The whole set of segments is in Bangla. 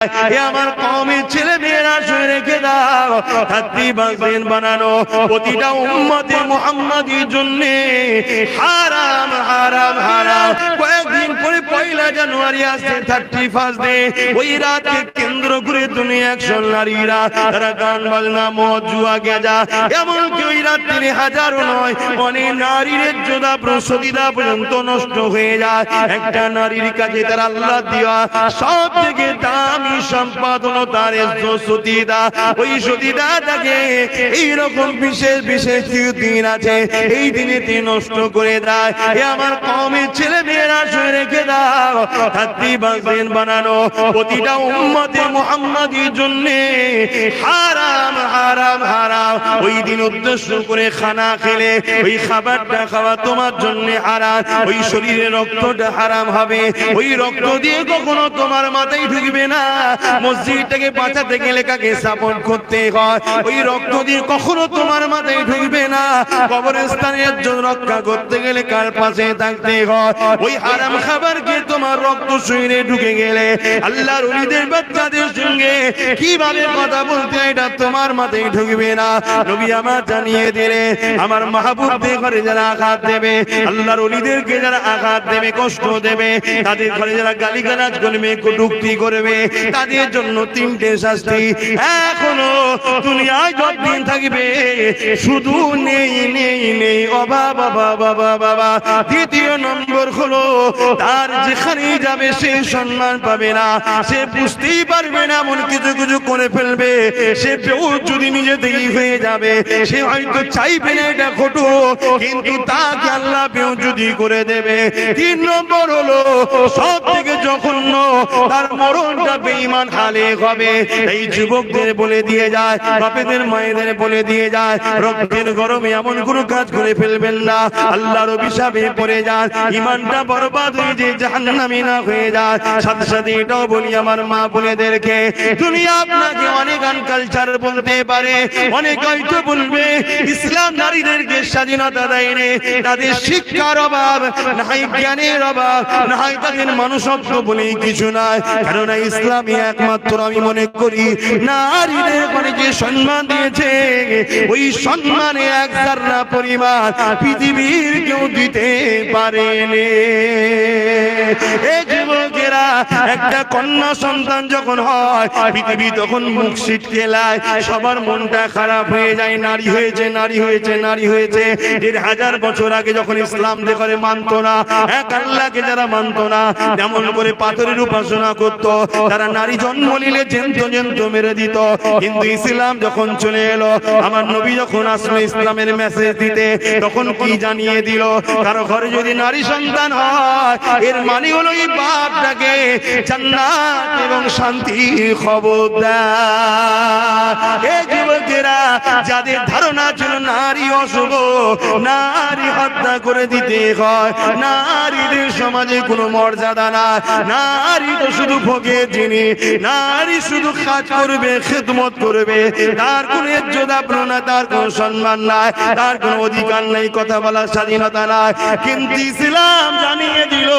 আমার কওমের ছেলে মেয়েরা শুনে রেখে দাও, 30 বানানো প্রতিটা উম্মতে মুহাম্মাদির জন্য হারাম হারাম হারাম। কয়েকদিন পরে 1 জানুয়ারি আসছে 31 ডে। ওই রাতকে কেন্দ্র করে তুমি 100 নারীরা তারা গান বাজনা মদ জুয়া গেজা এমনকি ওই রাত্রি হাজারো নয় অনেক নারীর ইজ্জত প্রসদিদা পর্যন্ত নষ্ট হয়ে যায়। একটা নারীর কাছে তার আল্লাহ দেওয়া সব থেকে দামি সম্পদ হলো তার সতীদা। ওই সতীদাটাকে এইরকম বিশেষ বিশেষ দিন আছে, এই দিনে নষ্ট করে দেয়। এ আমার কওমের ছেলে মেয়েরা শুনে রেখে দাও, 30 বানানো প্রতিটা উম্মতে মুহাম্মাদির জন্য হারাম হারাম হারাম। ওই দিন উদ্দেশ্য করে খানা খেলে ওই খাবারটা খাওয়া তোমার জন্য হারাম। ওই শরীরে রক্তটা হারাম হবে, ওই রক্ত দিয়ে কখনো তোমার মাথায় ঢুকবে না। মসজিদটাকে বাঁচাতে গেলে কাকে সাপোর্ট করতে হয়, ওই রক্ত দিয়ে কখনো তোমার মাথায় ঢুকবে না। কবরস্থানের জন্য রক্ষা করতে গেলে কার পাশে থাকতে হয়, ওই হারাম খাবারকে তোমার রক্ত শরীরে ঢুকে গেলে আল্লাহর ওলিদের বাচ্চাদের সঙ্গে কিভাবে কথা বলতে এটা তোমার মাথায় ঢুকবে না। নবী আমার জানিয়ে দিলে আমার মাহবুবদের ঘরে যারা আঘাত দেবে, আল্লাহর ওলিদেরকে যারা আঘাত দেবে কষ্ট দেবে, তাদের ঘরে যারা গালিগালাজ করবে কটূক্তি করবে তাদের জন্য 3টে শাস্তি এখনো দুনিয়ায় যতদিন থাকবে শুধু নেই নেই নেই অভাব অভাব অভাব বাবা। দ্বিতীয় নম্বর হলো তার যেখানেই যাবে সে সম্মান পাবে না, সে বুঝতেই পারবে না, এমন কিছু কিছু করে ফেলবে। সে যদি নিজে থেকেই হয়ে যাবে, সে হয়তো চাইবে না এটা ঘটুক, কিন্তু তাকে আল্লাহ যদি করে দেবে। 3 নম্বর হলো সব থেকে জঘন্য তার মরণটা বেঈমান হালে হবে। এই যুবকদের বলে দিয়ে যায়, বাপেদের মায়েদের বলে দিয়ে যায়, রক্তের গরমে এমন কোনো কাজ করে ফেলবেন না, আল্লাহর অভিশাপে পড়ে যান, ইমানটা বরবাদ হয়ে যায়, জাহান্নামী না হয়ে যায়। সাথে সাথে এটাও বলি আমার মা বোনেদেরকে, দুনিয়া আপনাকে অনেক কালচার বলতে পারে, অনেক হয়তো বলবে ইসলাম নারীদেরকে স্বাধীনতা দেয়নি, তাদের শিক্ষার অভাব, নাই জ্ঞানের অভাব, নাই তাদের মানুষত্ব বলেই কিছু নাই। কেননা ইসলামই একমাত্র আমি মনে করি নারীদের মানে যে সম্মান দিয়েছে ওই সম্মানে 1 জাররা পরিমাণ পৃথিবীর কেউ দিতে পারেনি। এই যুবকেরা একটা কন্যা সন্তান যখন হয় পৃথিবী তখন মুখ ছিটকে যায়, সবার মনটা খারাপ হয়ে যায়, নারী হয়েছে নারী হয়েছে নারী হয়েছে। 1000 বছর আগে যখন ইসলাম দেখে মানত না, এক আল্লাহকে যারা মানত না, যেমন করে পাথরের উপাসনা করত, তারা নারী জন্ম নিলে জেন্ত জেন্ত মেরে দিত। কিন্তু ইসলাম যখন চলে এলো, আমার নবী যখন আসলো ইসলামের মেসেজ দিতে, তখন কি জানিয়ে দিল, কারো ঘরে যদি নারী সন্তান হয় এর মানে হলো এই বাপটাকে জান্নাত এবং শান্তি খবর দেয়। এই যুবকেরা যাদের ধারণা ছিল নারী অশুভ, নারী হত্যা করে দিতে হয়, নারীদের সমাজে কোনো মর্যাদা না, নারী তো শুধু ভোগের জিনিস, নারী শুধু কাজ করবে খেদমত করবে, তার কোনো ইজ্জত আবরু না, তার কোনো সম্মান নাই, তার কোনো অধিকার নেই, কথা বলার স্বাধীনতা নাই। কিন্তু ইসলাম জানিয়ে দিল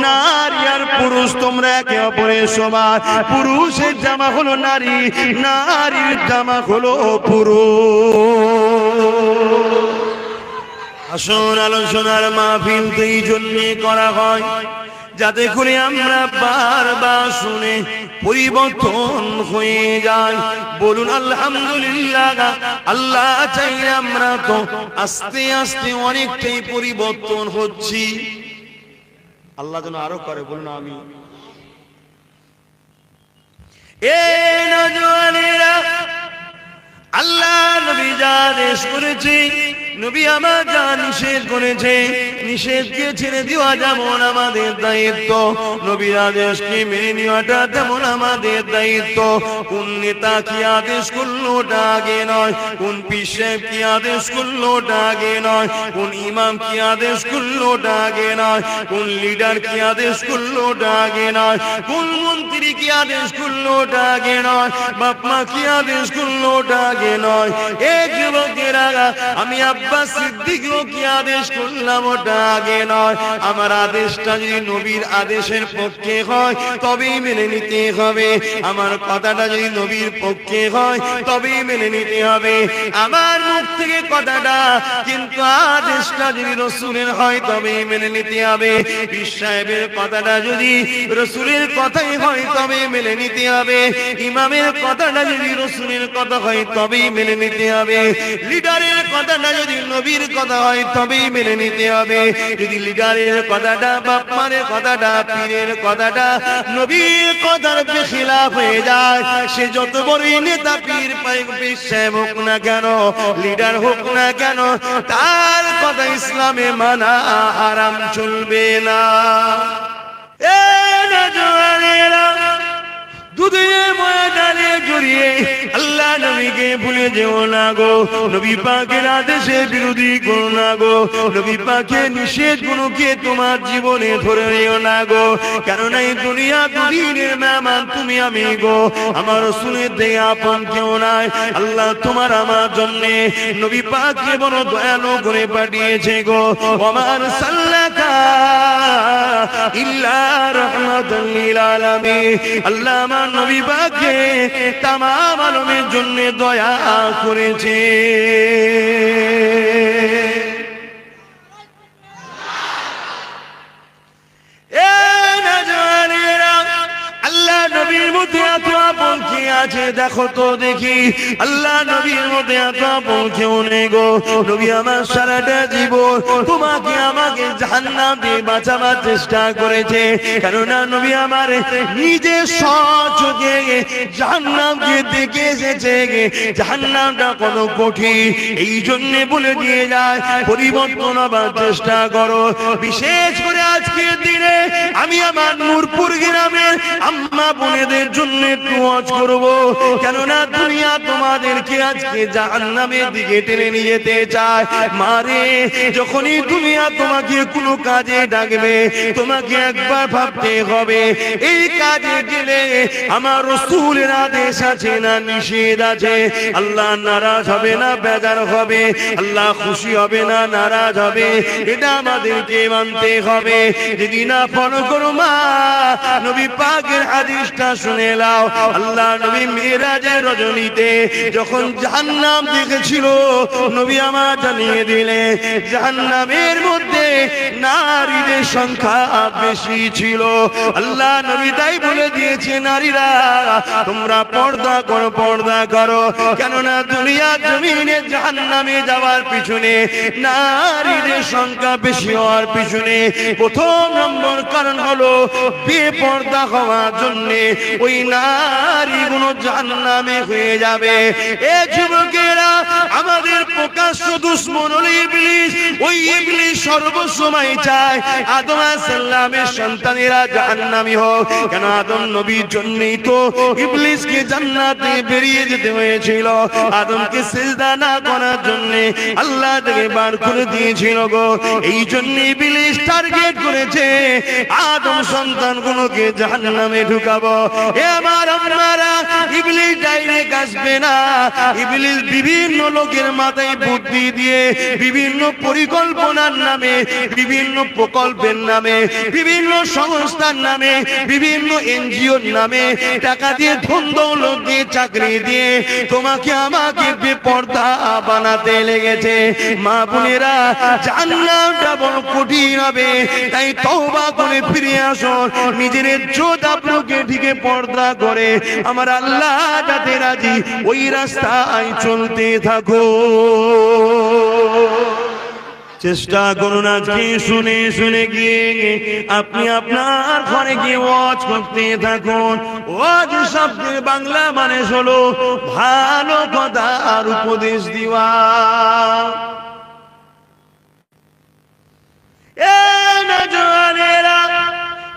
নারী আর পুরুষ তোমরা একে অপরের সমান, পুরুষের জামা হলো নারী, নারীর জামা হলো পুরুষ। আসল আলোচনার মাহফিল তো এই জন্যে করা হয় যাতে করে আমরা বারবার শুনে পরিবর্তন হয়ে যায়। বলুন আলহামদুলিল্লাহ। আল্লাহ চাইলে আমরা তো আস্তে আস্তে অনেকটাই পরিবর্তন হচ্ছি, আল্লাহ যেন আরো করে। বলুন আমি। এই নওজওয়ানেরা আল্লাহ নবী যা আদেশ করেছে, নবী আমার যা নিষেধ করেছে, নিষেধকে ছেড়ে দেওয়া যেমন আমাদের দায়িত্ব, নবীর আদেশকে মেনে নেওয়াটা তেমন আমাদের দায়িত্ব। কোন নেতা কি আদেশ করলো ওটা আগে নয়, কোন পীর সাহেব কি আদেশ করলো ওটা আগে নয়, কোন ইমাম কি আদেশ করলো ওটা আগে নয়, কোন লিডার কি আদেশ করলো ওটা আগে নয়, কোন মন্ত্রী কি আদেশ করলো ওটা আগে নয়, বাপ মা কি আদেশ করলো ওটা আগে নয়। এই যুবকেরা আমি আব্বাস সিদ্দিকও কি আদেশ করলাম ওটা কোনোটা আগে নয়। আমার আদেশটা যদি নবীর আদেশের পক্ষে হয় তবেই মেনে নিতে হবে, আমার কথাটা যদি নবীর পক্ষে হয় তবেই মেনে নিতে হবে। আমার মুখ থেকে কথাটা কিন্তু আদেশটা যদি রসুলের হয় তবেই মেনে নিতে হবে। পীর সাহেবের কথাটা যদি রসুলের কথাই হয় তবে মেনে নিতে হবে। ইমামের কথাটা যদি রসুলের কথা হয় তবেই মেনে নিতে হবে। লিডারের কথাটা যদি নবীর কথা হয় তবেই মেনে নিতে হবে। যদি লিডারের কথাটা, বাপমানের কথাটা, পীরের কথাটা নবীর কথার বেখিলাফ হয়ে যায়, সে যত বড়ই নেতা, পীর সাহেব হোক না কেন, লিডার হোক না কেন, তার কথা ইসলামে মানা হারাম, চলবে না। দুধের ময়দানে জড়িয়ে আল্লাহ নবীকে ভুলে যেও না গো, নবী পাকের আদেশের বিরোধী করো না গো, নবী পাকের নিষেধ গুলোকে তোমার জীবনে ধরে নিও না গো। কেননা এই দুনিয়া দুদিনের মেহমান তুমি আমি গো, আমার রাসূলের দেয়া আপন কেউ নাই। আল্লাহ তোমার আমার জন্য নবী পাককে বড় দয়ালু করে পাঠিয়েছে গো। ওমার সাল্লাকা ইল্লা রাহমাতাল লিল আলামিন। আল্লাহ আমার নবী পাককে তামাম আলমের জন্য দয়া করেছে। আল্লাহ নবীর মধ্যে এত আপন কি আছে দেখো তো দেখি, আল্লাহ নবীর মধ্যে এত আপন কেউ নেই গো। নবী আমার সারাটা জীবন তোমাকে আমাকে জাহান্নাম দিয়ে বাঁচাবার চেষ্টা করেছে, কেননা নবী আমার নিজে সচোখে জাহান্নামকে দেখে এসেছে। জাহান্নামটা কত কঠিন, এই জন্য বলে দিয়ে যায় পরিবর্তন হবার চেষ্টা করো। বিশেষ করে আজকের দিনে আমি আমার নূরপুর গ্রামের আম্মা বোনেদের জন্য একটু ওয়াজ করব, কেননা দুনিয়া তোমাদেরকে আজকে জাহান্নামের দিকে টেনে নিয়ে যেতে চায়। মারে, যখনই দুনিয়া তোমাকে কোনো কাজে ডাকবে তোমাকে একবার ভাবতে হবে এই কাজে গেলে আমার রাসূলের আদেশ আছে না নিষেধ আছে। আল্লাহ নারাজ হবে না বেজার হবে, আল্লাহ খুশি হবে না নারাজ হবে, এটা আমাদেরকে মানতে হবে। যদি না ফলো করো মা, নবী পাকের হাদিসটা শুনে নাও। আল্লাহ নবী মিরাজের রজনীতে যখন জাহান্নাম দেখেছিল, নবী আমার জানিয়ে দিলে জাহান্নামের মধ্যে নারীদের সংখ্যা বেশি ছিল। আল্লাহ নবী তাই বলে দিয়েছে, নারীরা তোমরা পর্দা করো, পর্দা করো, কেননা দুনিয়া জমিনে জাহান্নামে যাওয়ার পিছনে নারীদের সংখ্যা বেশি হওয়ার পিছনে প্রথম নম্বর কারণ হলো বেপর্দা হওয়ার জন্য ওই নারীগুলো জাহান্নামে হয়ে যাবে। এ যুবকেরা, আমাদের প্রকাশ্য দুশমন হলো ইবলিস। ওই ইবলিস সর্বসময় চায় আদম আলাইহিস সালামের সন্তানেরা জাহান্নামী হোক। কেন আদম নবীর জন্যই তো ইবলিসকে জান্নাত থেকে বেরিয়ে যেতে হয়েছিল। আদমকে সিজদা না করার জন্য আল্লাহ থেকে বার করে দিয়েছিল গো। এই জন্য ইবলিস টার্গেট করেছে আদম সন্তানগুলোকে জাহান্নামে ঢুকাবো। এ আমার আম্মারা, ইবলিস ডাইরেক্ট আসবে না। ইবলিস বিভিন্ন লোকের মাথায় বুদ্ধি দিয়ে বিভিন্ন পরিকল্পনার নামে, বিভিন্ন প্রকল্পের নামে, বিভিন্ন সংস্থার নামে, বিভিন্ন এনজিওর নামে টাকা দিয়ে, ধন দৌলত দিয়ে, চাকরি দিয়ে তোমাকে আমাকে বেপর্দা বানাতে লেগেছে। মা বোনেরা, জাহান্নামটা বড় কঠিন হবে, তাই তওবা করে ফিরে আসো। নিজের ইজ্জত আবরুকে ঢেকে পর্দা করে আমার আল্লাহ যাতে রাজি, ওই রাস্তায় চলতে থাকো। চেষ্টা করুন আজকে শুনে শুনে গিয়ে আপনি আপনার ঘরে গিয়ে ওয়াজ করতে থাকুন। ওয়াজ শব্দের বাংলা মানে হলো ভালো কথা আর উপদেশ দেওয়া।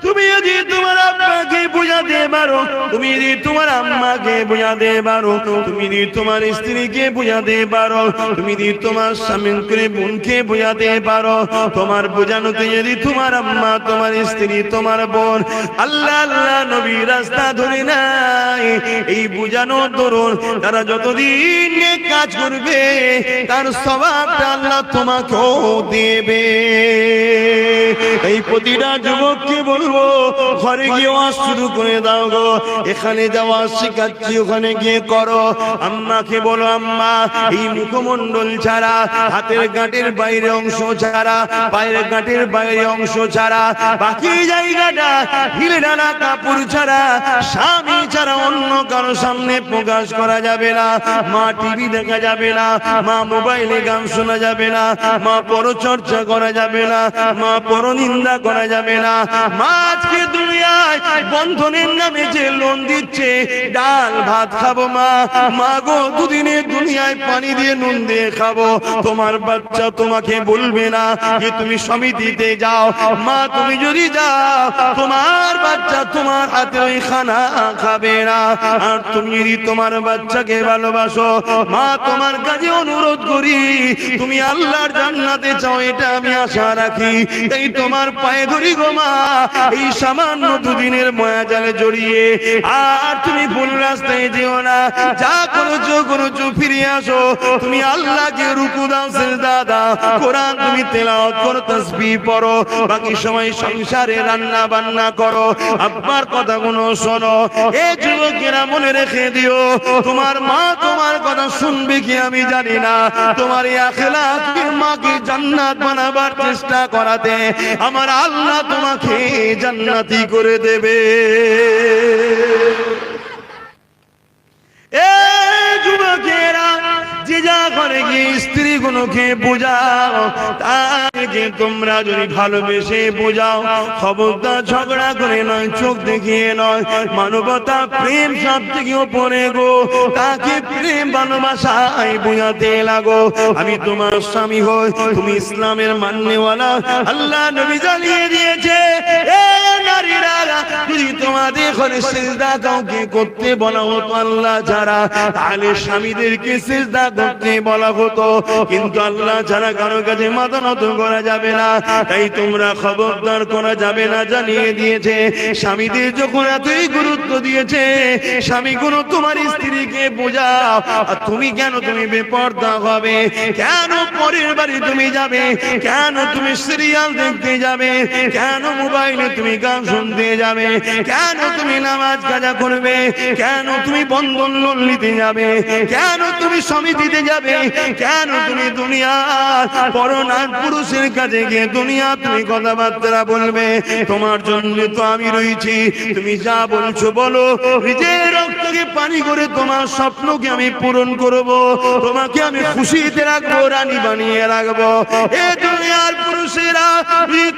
তুমি যদি তোমার আব্বাকে বুঝাতে পারো, তুমি যদি তোমার আম্মাকে বুঝাতে পারো, তুমি যদি তোমার স্ত্রীকে বুঝাতে পারো, তুমি যদি তোমার স্বামীকে, বোনকে বুঝাতে পারো, তোমার বোঝানোতে যদি তোমার আম্মা, তোমার স্ত্রী, তোমার বোন আল্লাহ আল্লাহ নবী রাস্তা ধরে নাই, এই বুঝানোর দরুন তারা যতদিন নেক কাজ করবে তার সওয়াবটা আল্লাহ তোমাকেও দেবে। এই প্রতিটা যুবককে বলবো ঘরে গিয়ে ওয়াজ শুরু করে দাও গো, এখানে যাওয়া শিখাচ্ছি ওখানে গিয়ে করো। আম্মাকে বলো আম্মা এই মুখমণ্ডল ছাড়া, হাতের গাঁটের বাইরে অংশ ছাড়া, পায়ের গাঁটের বাইরে অংশ ছাড়া, বাকি জায়গাটা ঢিলে ঢালা কাপড় ছাড়া, স্বামী ছাড়া অন্য কারো সামনে প্রকাশ করা যাবে না। মা টিভি দেখা যাবে না, মা মোবাইলে গান শোনা যাবে না, মা পরচর্চা করা যাবে না, মা পরনিন্দা করা যাবে না। মা আজকে দুনিয়ায় বন্ধনের নামে যে লোন দিচ্ছে, ডাল ভাত খাবো মা, মা গো দুদিনে দুনিয়ায় পানি দিয়ে নুন দিয়ে খাবো। তোমার বাচ্চা তোমাকে বলবে না যে তুমি সমিতিতে যাও। মা তুমি যদি যাও তোমার বাচ্চা তোমার হাতে ওই খানা খাবে না। আর তুমি যদি তোমার বাচ্চাকে ভালোবাসো, মা তোমার কাছে অনুরোধ করি তুমি আল্লাহর জান্নাতে চাও, এটা আমি আশা রাখি। এই তোমার পায়ে ধরি গো মা, এই সামান্য দুদিনের মায়াজালে জড়িয়ে আর তুমি ভুল রাস্তায় যেও না। যা করেছো ফিরে আসো। তুমি আল্লাহকে রুকু দাও, সিজদা দাও, কোরআন তুমি তেলাওয়াত করো, তাসবিহ পড়ো, বাকি সময় সংসারে রান্না বান্না করো। আব্বার কথাগুলো শোনো। এই যুবকেরা মনে রেখে দিও, তোমার মা তোমার কথা শুনবে কি আমি জানি না, তোমার এই আখিরাতকে মাকে জান্নাত বানাবার চেষ্টা করাতে আমার আল্লাহ তোমাকে জান্নাতি করে দেবে। এ যুবকেরা যে যা করে গিয়ে স্ত্রী গুলোকে বোঝাও, তাকে তোমরা যদি ভালোবেসে বোঝাও, খবরদার ঝগড়া করে নয়, চোখ দেখিয়ে নয়, মানবতা প্রেম সব থেকে ওপরে গো। তাকে প্রেম ভালোবাসায় বোঝাতে লাগো আমি তোমার স্বামী হই, তুমি ইসলামের মাননেওয়ালা। আল্লাহ নবী জ্বালিয়ে দিয়েছে এ নারীরা যদি তোমাদের ঘরে সিজদা কাউকে করতে বলা হতো আল্লাহ ছাড়া, তাহলে স্বামীদেরকে সিজদা করতে বলা হতো, কিন্তু আল্লাহ ছাড়া কারো কাছে মাথা নত করা যাবে না। তাই তোমরা খবরদার করা যাবে না জানিয়ে দিয়েছে। স্বামীদের যখন এতই গুরুত্ব দিয়েছে, স্বামীগুলো তোমার স্ত্রীকে বোঝাও। আর তুমি কেন তুমি বেপরদা হবে, কেন পরের বাড়ি তুমি যাবে, কেন তুমি সিরিয়াল দেখতে যাবে, কেন মোবাইলে তুমি গান শুনতে যাবে, কেন তুমি নামাজ কাজা করবে, কেন তুমি বন্ধন লোন নিতে যাবে, কেন তুমি সমিতিতে যাবে, কেন তুমি দুনিয়ার পরনার পুরুষের কাছে গিয়ে দুনিয়া তুমি কথাবার্তা বলবে। তোমার জন্য তো আমি রয়েছি, তুমি যা বলছো বলো। নিজের রক্তকে পানি করে তোমার স্বপ্নকে আমি পূরণ করব, তোমাকে আমি খুশিতে রাখবো, রানী বানিয়ে রাখবো। এ দুনিয়ার পুরুষেরা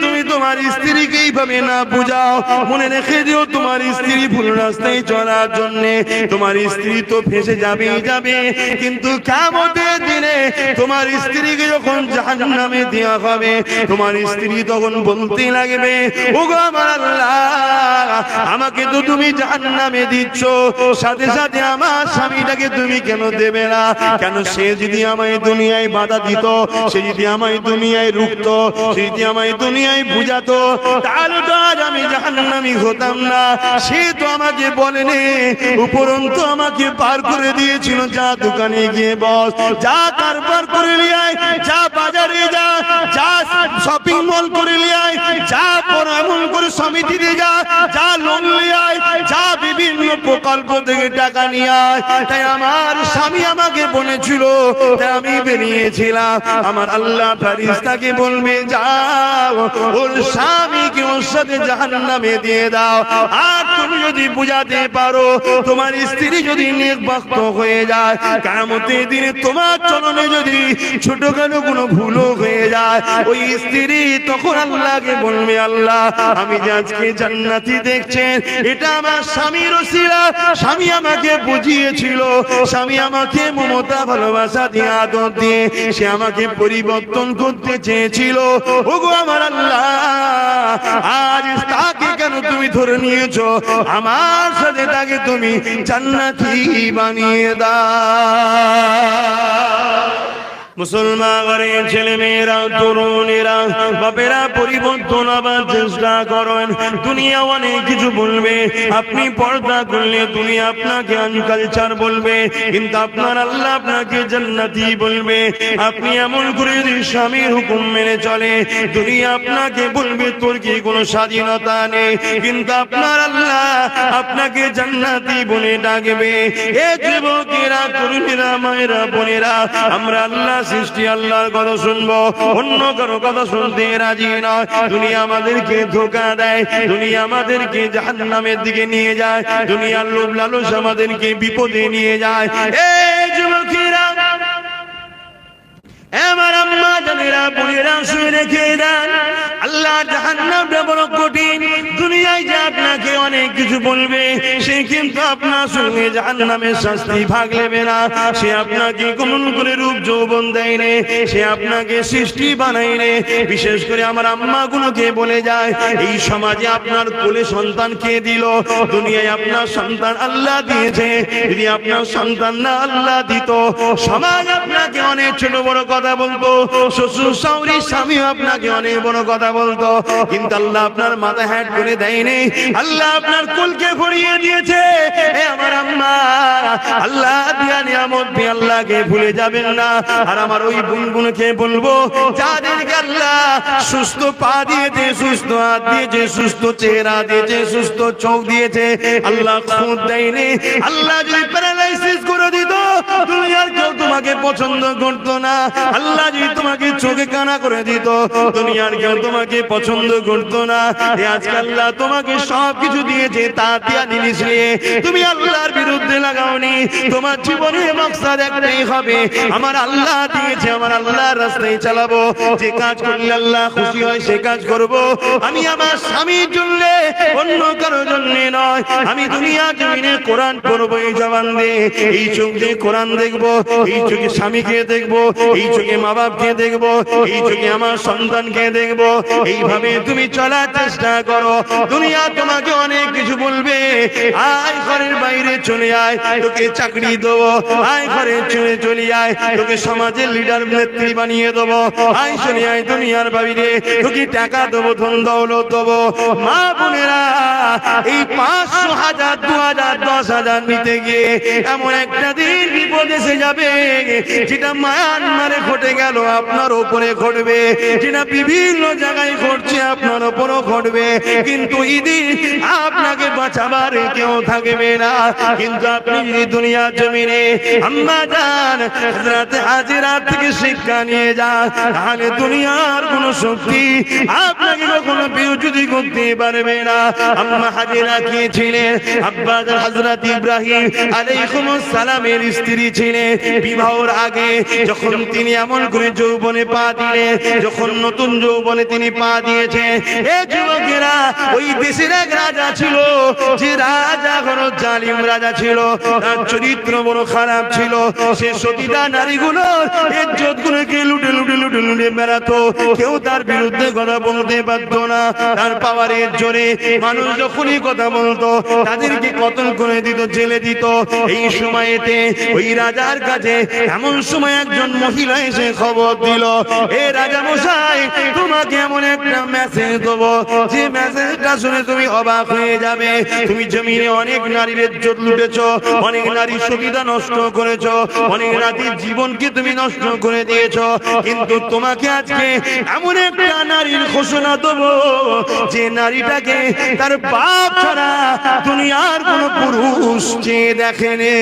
তুমি তোমার স্ত্রীকে এইভাবে না বুঝাও, মনে রেখে দিও তোমার স্ত্রী ভুল রাস্তায় চলার জন্য তোমার স্ত্রী তো ফেঁসে যাবেই যাবে, কিন্তু কিয়ামতের দিনে তোমার স্ত্রীকে যখন জাহান্নামে দেওয়া হবে, তোমার স্ত্রী তখন বলতে লাগবে ওগো আমার আল্লাহ, আমাকে তো তুমি জাহান্নামে দিচ্ছ, সাথে সাথে আমার স্বামীটাকে তুমি কেন দেবে না? কেন সে যদি আমায় দুনিয়ায় বাধা দিত, সে যদি আমায় দুনিয়ায় রুখত, সে যদি আমায় দুনিয়ায় বুঝাতো, তাহলে তো আজ আমি জাহান্নামী হতাম না। সে তো আমাকে বলেনি, উপরন্তু আমাকে পার করে দিয়েছিল, যা দোকানে গিয়ে বস, যা কারবার করে নিয়ে আয়, যা বাজারে যা, যা শপিং মল করে নিয়ে আয়, যা এমন করে সমিতিতে যা, যা লোন নিয়ে আয়, যা বিভিন্ন প্রকল্প থেকে টাকা নিয়ে আয়। তাই আমার স্বামী আমাকে বলেছিল, তাই আমি বেরিয়েছিলাম। আমার আল্লাহ ফেরেশতাকে বলবে যাও ওর স্বামীকে ওর সাথে জাহান্নামে দিয়ে দাও। আর তুমি যদি বুঝাতে পারো, তোমার স্ত্রী যদি নেকবাক্ত হয়ে যায়, কিয়ামতের দিনে তোমার চরণে যদি ছোটখাটো কোনো ভুলও হয়ে যায়, ওই স্ত্রী তখন আল্লাহকে বলবে আল্লাহ আমি যে আজকে জান্নাতি দেখছেন, এটা আমার স্বামীর ওসিলা। স্বামী আমাকে বুঝিয়েছিল, স্বামী আমাকে মমতা ভালোবাসা দিয়ে আদর দিয়ে সে আমাকে পরিবর্তন করতে চেয়েছিল। ওগো আমার আল্লাহ, আজ তাকে কেন তুমি ধরে নিয়েছো? আমার সাথে তাকে তুমি জান্নাতি বানিয়ে দাও। মুসলমান ঘরের ছেলে মেয়েরা, তরুণেরা, বাপেরা পরিবর্তন আবার চেষ্টা করেন। দুনিয়া অনেক কিছু বলবে, আপনি পর্দা করলে দুনিয়া আপনাকে আনকালচার বলবে, কিন্তু আপনার আল্লাহ আপনাকে জান্নাতি বলবে। আপনি এমন করে যদি স্বামীর হুকুম মেনে চলে, দুনিয়া আপনাকে বলবে তোর কি কোনো স্বাধীনতা নেই, কিন্তু আপনার আল্লাহ আপনাকে জান্নাতি বলে ডাকবে। এ যুবকেরা, তরুণেরা, মায়েরা, বোনেরা, আমরা আল্লাহ সৃষ্টি আল্লাহর কথা শুনবো, অন্য কারো কথা শুনতে রাজি নয়। দুনিয়া আমাদেরকে ধোঁকা দেয়, দুনিয়া আমাদেরকে জাহান্নামের দিকে নিয়ে যায়, দুনিয়ার লোভ লালস আমাদেরকে বিপদে নিয়ে যায়। এই যুবকেরা, আমার আম্মা জানেরা, বোনেরা, শুনে রেখে দেন, আল্লাহ জাহান্নামটা বড় কঠিন। দুনিয়ায় যে আপনাকে অনেক কিছু বলবে, সে কিন্তু আপনার সঙ্গে জাহান্নামের শাস্তি ভাগ নেবে না। সে আপনাকে কেমন করে রূপ যৌবন দেয় নে, সে আপনাকে সৃষ্টি বানায় নে। বিশেষ করে আমার আম্মা গুলোকে বলে যায়, এই সমাজে আপনার কোলে সন্তান কে দিল? দুনিয়ায় আপনার সন্তান আল্লাহ দিয়েছে। যদি আপনার সন্তান না আল্লাহ দিত, সমাজ আপনাকে অনেক ছোট বড় কথা বলতো, শ্বশুর শাশুড়ি স্বামী আপনাকে অনেক বড় কথা বলতো, কিন্তু আল্লাহ আপনার মাথা হ্যাট করে দেয়নি। আল্লাহ আপনার কুলকে ভরিয়ে দিয়েছে। আমার আম্মা, আল্লাহ দিয়া নিয়ামত দিয়ে আল্লাহকে ভুলে যাবেন না। আর আমার ওই বোনগুলোকে বলবো, যাদেরকে আল্লাহ সুস্থ পা দিয়েছে, সুস্থ হাত দিয়েছে, সুস্থ চেহারা দিয়েছে, সুস্থ চোখ দিয়েছে, আল্লাহ খুদ দেয়নি। আল্লাহ যদি প্যারালাইসিস করে দিত, দুনিয়ার কেউ তোমাকে পছন্দ করতো না। আল্লাহ যদি তোমাকে চোখে কানা করে দিত, দুনিয়ার কেউ তোমাকে পছন্দ করতো না। আজকে আল্লাহ তোমাকে সব কিছু দিয়েছে, তা দিয়া জিনিস নিয়ে তুমি আল্লাহর বিরুদ্ধে লাগাওনি। তোমার জীবনে মাকসাদ একটাই হবে, আমার আল্লাহ দিয়েছে, আমার আল্লাহর রাস্তায় চালাবো। যে কাজ করলে আল্লাহ খুশি হয় সে কাজ করব। আমি আমার স্বামীর জন্য, অন্য কারো জন্য নয়। আমি দুনিয়া জমিনে কোরআন পড়বো এই জবান দিয়ে, এই চোখ দিয়ে কোরআন দেখবো, এই চোখে স্বামীকে দেখবো, এই চোখে মা বাপকে দেখবো, এই চোখে আমার সন্তানকে দেখবো। এইভাবে তুমি চলার চেষ্টা করো। দুনিয়া তোমাকে অনেক কিছু বলবে, আয় ঘরের বাইরে চলে আয়, তোকে চাকরি দেবো, আয় ঘরে চলে আয়, তোকে সমাজের লিডার নেত্রী বানিয়ে দেবো, আয় চলে আয় দুনিয়ার বাইরে, তোকে টাকা দেবো, ধন দৌলত দেবো। মা বোনেরা, এই 500, 1000, 2000, 10,000 নিতে গিয়ে এমন একটা দিন বিপদ এসে যাবে, যেটা মায়ানমারে ঘটে গেল আপনার উপরে ঘটবে, যেটা বিভিন্ন জায়গায় ঘটছে আপনার উপরও ঘটবে। কিন্তু ঈদে আপনাকে বাঁচাবার কেউ থাকবে না। কিন্তু আপনি যদি দুনিয়া জমিনে আম্মা জান হযরত হাজেরা থেকে শিক্ষা নিয়ে যান, তাহলে দুনিয়ার কোনো শক্তি আপনাকে কখনো বিরোধী করতে পারবে না। আম্মা হাজেরা কে ছিলেন? আব্বা জান হযরত ইব্রাহিম আলাইহিস সালামের স্ত্রী ছিলেন। বিবাহের আগে যখন তিনি এমন করে যৌবনে পা দিলেন, যখন নতুন যৌবনে তিনি পা দিয়েছেন, এই যুবকেরা, ওই দেশের এক রাজা ছিল, যে রাজা বড় জালিম রাজা ছিল, তার চরিত্র বড় খারাপ ছিল। সে সতীদা নারীগুলোর ইজ্জত গুলোকে লুটে লুটে লুটে লুটে বেড়াতো। কেউ তার বিরুদ্ধে কথা বলতে পারত না। তার পাওয়ারের জোরে মানুষ যখনই কথা বলতো, তাদেরকে কতল করে দিত, জেলে দিত। এই সময়তে ওই রাজার কাছে এমন সময় একজন মহিলা এসে খবর দিল, এ রাজা মশাই, তোমাকে এমন একটা মেসেজ দেবো, যে মেসেজটা শুনে তুমি অবাক হয়ে যাবে। তুমি জমিনে অনেক নারীর ইজ্জত লুটেছো, অনেক নারীর সুবিধা নষ্ট করেছো, অনেক নারীর জীবনকে তুমি নষ্ট করে দিয়েছো, কিন্তু তোমাকে আজকে এমন একটা নারীর ঘোষণা দেবো, যে নারীটাকে তার বাপ ছাড়া দুনিয়ার কোন পুরুষ চেয়ে দেখেনি।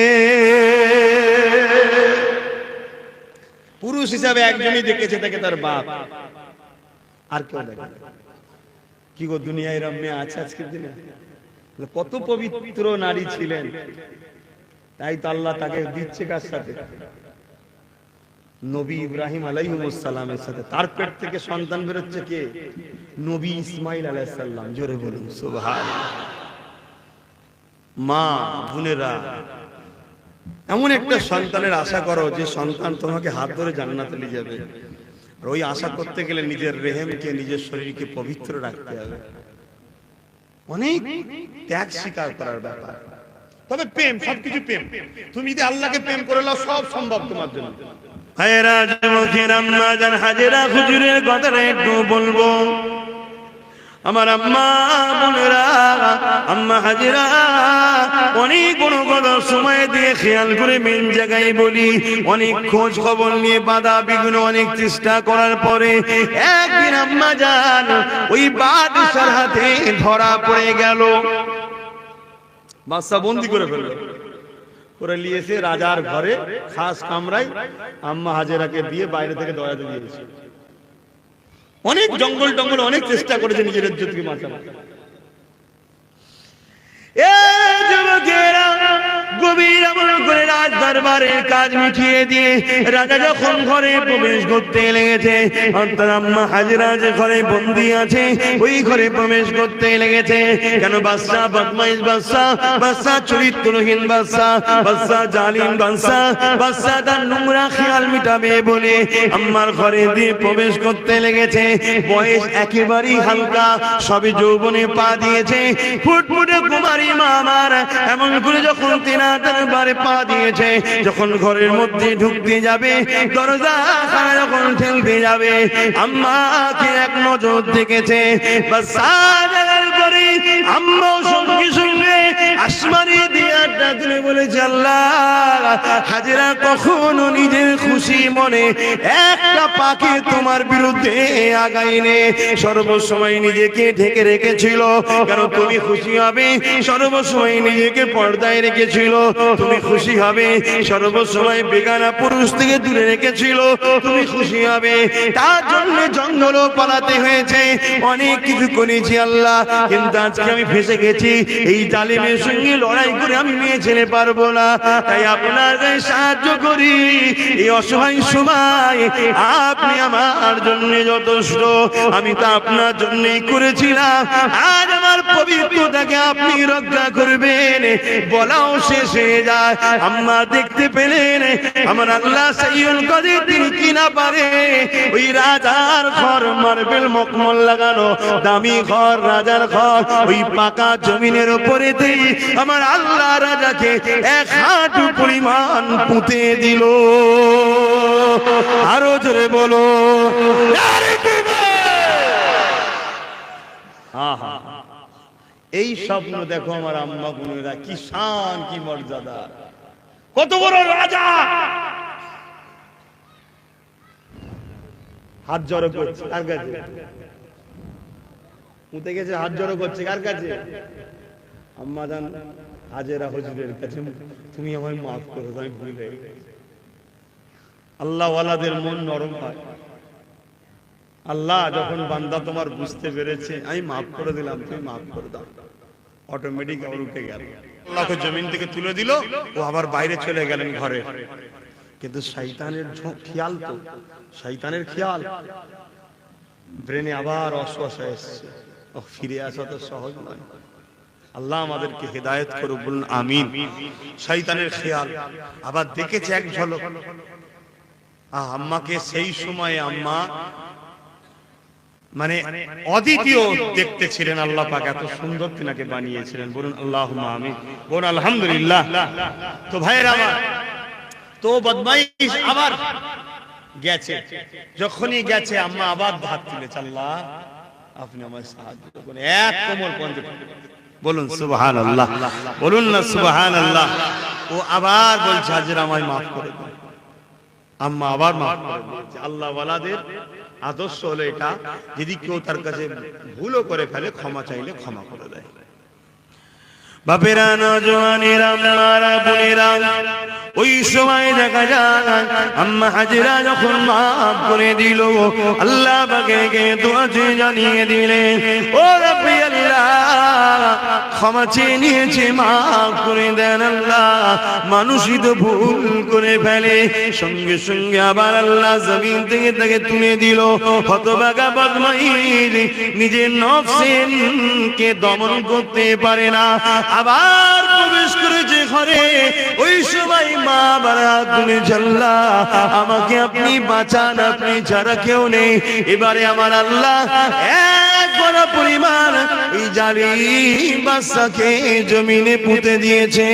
পুরুষ হিসাবে একজনই দেখেছে, তাকে তার বাপ, আর কেউ দেখে। কি গো, দুনিয়ায় এরকম মেয়ে আছে আজকের দিনে? কত পবিত্র নারী ছিলেন, তাই তো আল্লাহ তাকে দিচ্ছে কার সাথে? নবী ইব্রাহিম আলাইহিস সালামের সাথে। তার পেট থেকে সন্তান বেরোচ্ছে কে? নবী ইসমাইল আলাইহিস সালাম। জোরে বলুন সুবহানাল্লাহ। মা বোনেরা, এমন একটা সন্তানের আশা করো যে সন্তান তোমাকে হাত ধরে জান্নাতে নিয়ে যাবে। আর ওই আশা করতে গেলে নিজের রেহেমকে, নিজের শরীরকে পবিত্র রাখতে হবে। অনেক ত্যাগ স্বীকার করার ব্যাপার। তবে প্রেম, সবকিছু প্রেম। তুমি যদি আল্লাহকে প্রেম করে নাও, সব সম্ভব তোমার জন্য। ভাইরা যুবকের আম্মা জান হাজেরা হুজুরের কথাটা একটু বলবো। আমার আম্মা বোনেরা, আম্মা হাজেরা অনেক কোনো কথা সময় দিয়ে খেয়াল করে মেন জায়গায় বলি, অনেক খোঁজ খবর নিয়ে বাধা বিঘ্ন অনেক চেষ্টা করার পরে একদিন আম্মা জান ওই বাদশার হাতে ধরা পড়ে গেল। বাদশা বন্দি করে ফেলল, করে নিয়েছে রাজার ঘরে খাস কামরায় আম্মা হাজেরাকে দিয়ে বাইরে থেকে দরজা দিয়েছে। অনেক জঙ্গল টঙ্গল অনেক চেষ্টা করেছে নিজের ইজ্জতকে বাঁচানোর। গভীর আমল করে রাজ দরবারের কাজ মিটিয়ে দিয়ে রাজা যখন ঘরে প্রবেশ করতে লেগেছে, অর্থাৎ আম্মা হাজেরা যে ঘরে বন্দী আছে ওই ঘরে প্রবেশ করতে লেগেছে। কেন? বাদশা বদমাইশ বাদশা, বাদশা চরিত্রহীন বাদশা, বাদশা জালিম বাদশা, বাদশা তার নোংরা খেয়াল মিটাবে বলে আম্মার ঘরে দিয়ে প্রবেশ করতে লেগেছে। বয়স একেবারেই হালকা, সবে যৌবনে পা দিয়েছে, ফুটফুটে কুমারী মা আমার এমন করে যখন দরবারে পা দিয়েছে, যখন ঘরের মধ্যে ঢুকতে যাবে, দরজা যখন ঠেলতে যাবে, আম্মাকে এক নজর দেখেছে। আম্মাও সঙ্গে সঙ্গে আসমানি দিয়ে তুলে বলেছে, আল্লাহ হাজেরা কখনো নিজের খুশি মনে একটা পাখি তোমার বিরুদ্ধে আগাইনে, সর্বসময় নিজেকে ঢেকে রেখেছিল। কেন? তুমি খুশি হবে, সর্বসময় নিজেকে পর্দায় রেখেছিল। তুমি খুশি হবে, সর্বসময় বেগানা পুরুষ থেকে দূরে রেখেছিল। তুমি খুশি হবে, তার জন্য জঙ্গলও পালাতে হয়েছে, অনেক কিছু করেছি আল্লাহ, কিন্তু আজকে আমি ফেসে গেছি। এই জালিমের সঙ্গে লড়াই করে আমি মেয়ে ছেলে পারবো না, তাই আপনার গায়ে সাহায্য করি। এই অসহায় সময় আপনি আমার জন্য যথেষ্ট, আমি তো আপনার জন্যই করেছিলাম। আজ আমার পবিত্রতাকে আপনি রক্ষা করবেন। বলাও শেষ হয়ে যায়। আম্মা দেখতে পেলেন আমার আল্লাহ সাইয়ুল কাদির, তিনি কি না পারে ওই রাজার ঘর, মার্বেল মকমল লাগানো দামি ঘর, রাজার ঘর, ওই পাকা জমিনের উপরে দেই আমার আল্লাহ রাজাকে এক হাঁটু পরিমাণ পুঁতে দিল। আরো জোরে বলো, এই স্বপ্ন দেখো আমার আম্মা বোনেরা, কি শান, কি মর্যাদা, কত বড় রাজা। হাত জড়ো করছে কার কাছে? পুঁতে গেছে, হাত জড়ো করছে কার কাছে? আম্মা জান হাজেরা হুজুরের কাছে। তুমি আমায় মাফ করো, আমি ভুল হয়ে গেছি। আল্লাহ ওয়ালাদের মন নরম হয়। আল্লাহ যখন বান্দা তোমার বুঝতে পেরেছে আমি মাফ করে দিলাম, তুমি মাফ করে দাও, অটোমেটিক আবার উঠে গেল। আল্লাহকে জমিন থেকে তুলে দিল, ও আবার বাইরে চলে গেলেন ঘরে। কিন্তু শয়তানের খেয়াল, তো শয়তানের খেয়াল ব্রেনে আবার অসুবিধা এসছে, ও ফিরে আসা তো সহজ নয়। আল্লাহ আমাদেরকে হেদায়েত করুক, বলুন আমিন। শয়তানের খেয়াল আবার দেখেছে এক ঝলক। আম্মাকে সেই সময় আম্মা মানে অদ্বিতীয় দেখতে ছিলেন। আল্লাহ পাক এত সুন্দর তিনাকে বানিয়েছিলেন, বলুন আল্লাহুম্মা আমিন, বলুন আলহামদুলিল্লাহ। তো ভাইয়েরা আমার, তো বদমাইশ আবার গেছে, যখনই গেছে আম্মা আবার হাত তুলেছে, আল্লাহ আপনি আমায় সাহায্য করুন। এক কোমর পর্যন্ত বলুন সুবহানাল্লাহ, বলুন না সুবহানাল্লাহ। ও আবার বলছে, হাজেরা আমায় মাফ করে দিন। আম্মা আবার মাফ করে দিয়েছে। আল্লাহ ওয়ালাদের আদর্শ হলো এটা, যদি কেউ তার কাছে ভুলও করে ফেলে ক্ষমা চাইলে ক্ষমা করে দেয়। বাপেরা, নওজওয়ানেরা, আম্মারা, বোনেরা, ওই সময় দেখা যায় আম্মা হাজেরা যখন মাফ করে দিল, আল্লাহ পাকে দোয়া জানিয়ে দিলেন, ও রব্বি আল্লাহ ক্ষমা চেয়ে নিয়েছে, মাফ করে দেন আল্লাহ। মানুষই তো ভুল করে ফেলে, সঙ্গে সঙ্গে আবার আল্লাহ জমিন থেকে তাকে তুলে দিল। হতভাগা বদমাইশ নিজের নফসকে দমন করতে পারে না, আবার প্রবেশ করেছে ঘরে। ওই সময় মা বারা তুমি আল্লাহ আমাকে আপনি বাঁচান, আপনি ছাড়া কেউ নেই। এবারে আমার আল্লাহ এক বড় পরিমাণ এই জালিম বাদশাকে জমিনে পুঁতে দিয়েছে।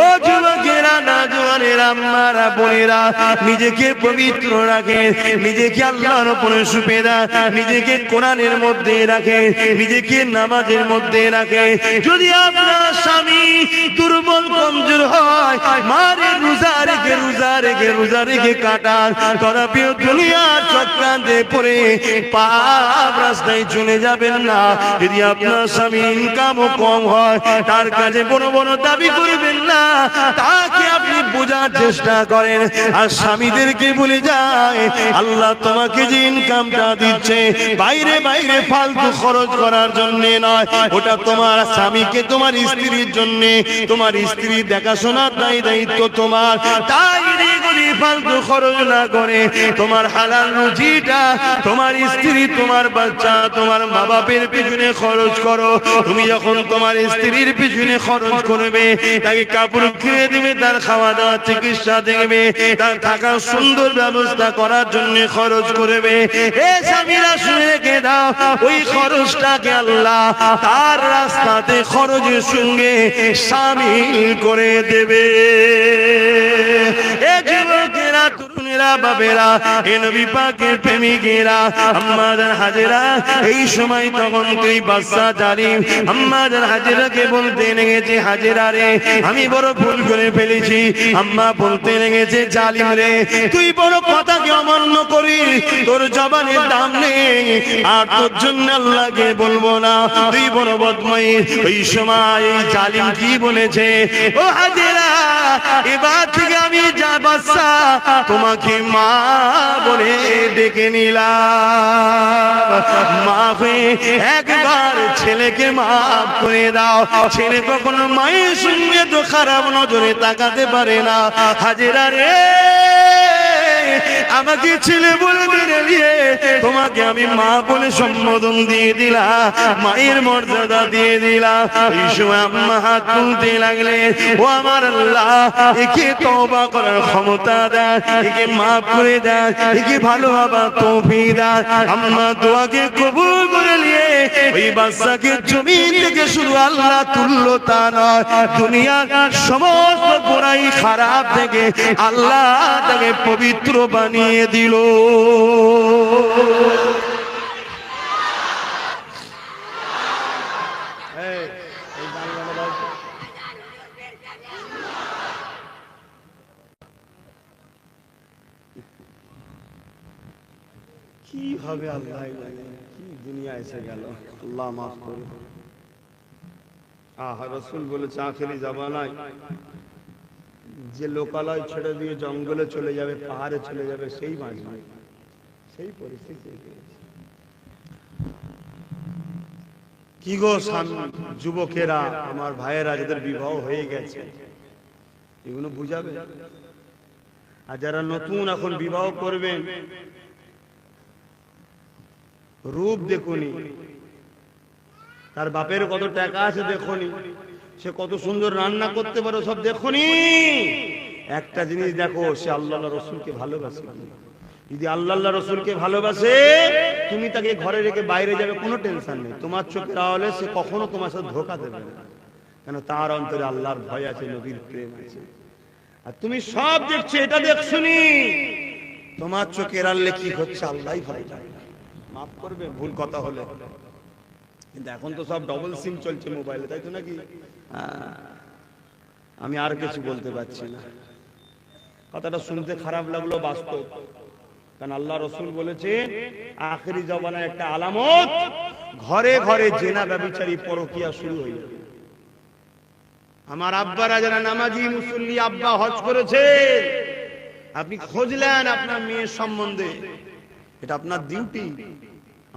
ও যুবকেরা, নওজওয়ানেরা, মায়েরা আম্মারা বোনেরা নিজেকে পবিত্র রাখে, নিজেকে আল্লাহর উপরে সুপেদা, নিজেকে কোরআনের মধ্যে রাখে, নিজেকে নামাজের মধ্যে রাখে। যদি আপনার স্বামী দুর্বল কমজোর হয়, মারে রোজা রেখে রোজা রেখে রোজা রেখে কাটান, তথাপিও দুনিয়ার চক্রান্তে পড়ে পাপ রাস্তায় চলে যাবেন না। যদি আপনার স্বামী ইনকামও কম হয়, তার কাছে বড় বড় দাবি করবেন না, তাকে আপনি বোঝার চেষ্টা করেন। আর স্বামীদেরকে বলে যায়, আল্লাহ তোমাকে যে ইনকামটা দিচ্ছে বাইরে বাইরে ফালতু খরচ করার জন্য নয়, ওটা তোমার স্বামীকে তোমার স্ত্রীর জন্য, তোমার স্ত্রী দেখাশোনার দায়িত্ব তোমার। তাই ফালতু খরচ না করে তোমার হালাল রুজিটা তোমার স্ত্রী, তোমার বাচ্চা, তোমার মা বাপের পিছনে খরচ করো। তুমি যখন তোমার স্ত্রীর পিছনে খরচ করবে, তাকে কাপড় কিনে দেবে, তার খাওয়া দাওয়া চিকিৎসা দেখবে, তার থাকার সুন্দর ব্যবস্থা করার জন্য খরচ করবে। এ স্বামীরা শুনে রেখে দাও, ওই খরচটাকে আল্লাহ তার রাস্তাতে খরচের সঙ্গে শামিল করে দেবে। এ যুবকেরা, তরুণেরা, বাবেরা, এ নবী পাকের প্রেমিকেরা, আম্মাজান হাজেরা এই সময় তখন তুই বাচ্চা জালিম আম্মাজান হাজেরাকে বলতে লেগেছে, হাজেরা রে আমি বড় ভুল করে ফেলেছি। আম্মা বলতে লেগেছে, জালিম রে তুই বড় কথাকে অমান্য করি, তোর জবানের দাম নেই, আর তোর জন্য আল্লাহকে বলবো না, তুই বড় বদমাইশ। ওই সময় জালিম কি বলেছে, ও হাজেরা এবার থেকে আমি যা বাচ্চা তোমাকে মা বলে ডেকে নিলাম, মাফে একবার ছেলেকে মাফ করে দাও। ছেলে কখনো মায়ের সঙ্গে তো খারাপ নজরে তাকাতে পারে না। হাজেরা রে আমাকে ছেলে বলে দিয়ে তোমাকে আমি মা বলে সম্বোধন দিয়ে দিলাম, মায়ের মর্যাদা দিয়ে দিলাম। এই সময় আম্মা হাত তুলতে লাগলেন, ও আমার আল্লাহ একে তওবা করার ক্ষমতা দেন, একে মাফ করে দেন, একে ভালো হবার তৌফিক দেন। আম্মা দোয়াকে কবুল করে নিয়ে ওই বাচ্চাকে জমিন থেকে শুধু আল্লাহ তুললো তা নয়, দুনিয়ার সমস্ত বুরাই খারাপ থেকে আল্লাহ তাকে পবিত্র বানিয়ে দিল। কি হবে আল্লাহ জানে, কি দুনিয়া এসে গেল, আল্লাহ মাফ করো। রাসূল বলেছে আখেরি জামানায় যে লোকালয় ছেড়ে দিয়ে জঙ্গলে চলে যাবে, পাহাড়ে চলে যাবে, সেই বাঁচবে, সেই পরিস্থিতি। কি গো যুবকেরা, আমার ভাইয়েরা যাদের বিবাহ হয়ে গেছে, এগুলো বুঝাবে। আর যারা নতুন এখন বিবাহ করবেন, রূপ দেখুনি, তার বাপের কত টাকা আছে দেখুনি, সে কত সুন্দর রান্না করতে পারে সব দেখুনি। একটা জিনিস দেখো, সে আল্লাহ রসুলকে ভালোবাসে। যদি আল্লাহ রসুলকে ভালোবাসে, তুমি তাকে ঘরে রেখে বাইরে যাবে, কোনো টেনশন নেই। তোমার চোখের আড়ালে সে কখনো তোমার সাথে ধোঁকা দেবে না, কেন তার অন্তরে আল্লাহর ভয় আছে, নবীর প্রেম আছে। আর তুমি সব দেখছো, এটা দেখছুনি, তোমার চোখের আড়ালে কি হচ্ছে আল্লাহই ভালো জানে। মাফ করবে ভুল কথা হলে, কিন্তু এখন তো সব ডবল সিম চলছে মোবাইলে, তাই তো নাকি? আমি আর কিছু বলতে পারছি না, কথাটা শুনতে খারাপ লাগলো, বাস্তব। কারণ আল্লাহ রসুল বলেছে আখেরি জামানার একটা আলামত, ঘরে ঘরে জেনা ব্যভিচারী পরকিয়া শুরু হয়ে যাবে। আমার আব্বারা যারা নামাজি মুসল্লি, আব্বা হজ করেছে, আপনি খোঁজলেন আপনার মেয়ের সম্বন্ধে, এটা আপনার ডিউটি।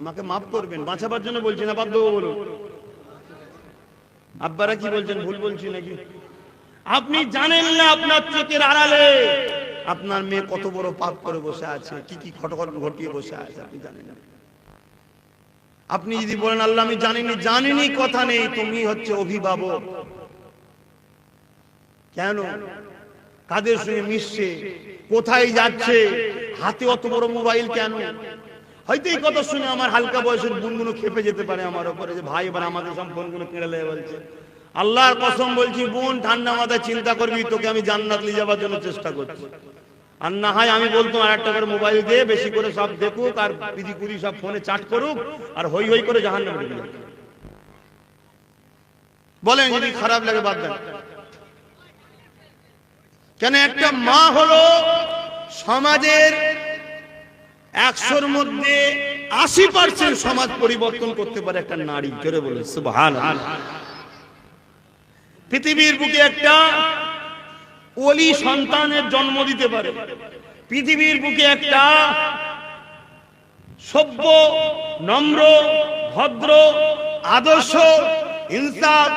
আমাকে মাফ করবেন, বাঁচাবার জন্য বলছি না, বাধ্য বলুন। আব্বারা কি বলছেন, ভুল বলছি নাকি? আপনি জানেন না আপনার চোখের আড়ালে আপনার মেয়ে কত বড় পাপ করে বসে আছে, কি কি ঘটনা ঘটিয়ে বসে আছে, আপনি জানেন না। আপনি যদি বলেন আল্লাহ আমি জানিনি, জানিনি কথা নেই, তুমি হচ্ছে অভিভাবক। কেন? কাদের সঙ্গে মিশছে, কোথায় যাচ্ছে, হাতে অত বড় মোবাইল কেন? হয়তো এই কথা শুনে আমার হালকা বয়সের বোনগুলো খেপে যেতে পারে আমার উপরে, যে ভাই এবার আমাদের সব ফোনগুলো কেড়ে বলছে। আল্লাহর কসম বলছি বোন, ঠান্ডা মাথায় চিন্তা করবি, তোকে আমি জান্নাত নিয়ে যাওয়ার জন্য চেষ্টা করছি। আর না হয় আমি বলতাম আর একটা করে মোবাইল দিয়ে বেশি করে সব দেখুক, আর পিজি কুড়ি সব ফোনে চাট করুক, আর হই হই করে জাহান্নামে ঢুকে যাক। বলেন যদি খারাপ লাগে বাদ দেন। কেন? একটা মা হলো সমাজের 100-র মধ্যে 80% সমাজ পরিবর্তন করতে পারে একটা নারী। জোরে বলে সুবহানাল্লাহ। পৃথিবীর বুকে একটা ওলি সন্তানের জন্ম দিতে পারে। পৃথিবীর বুকে একটা সভ্য, নম্র, ভদ্র, আদর্শ, ইনসাফ,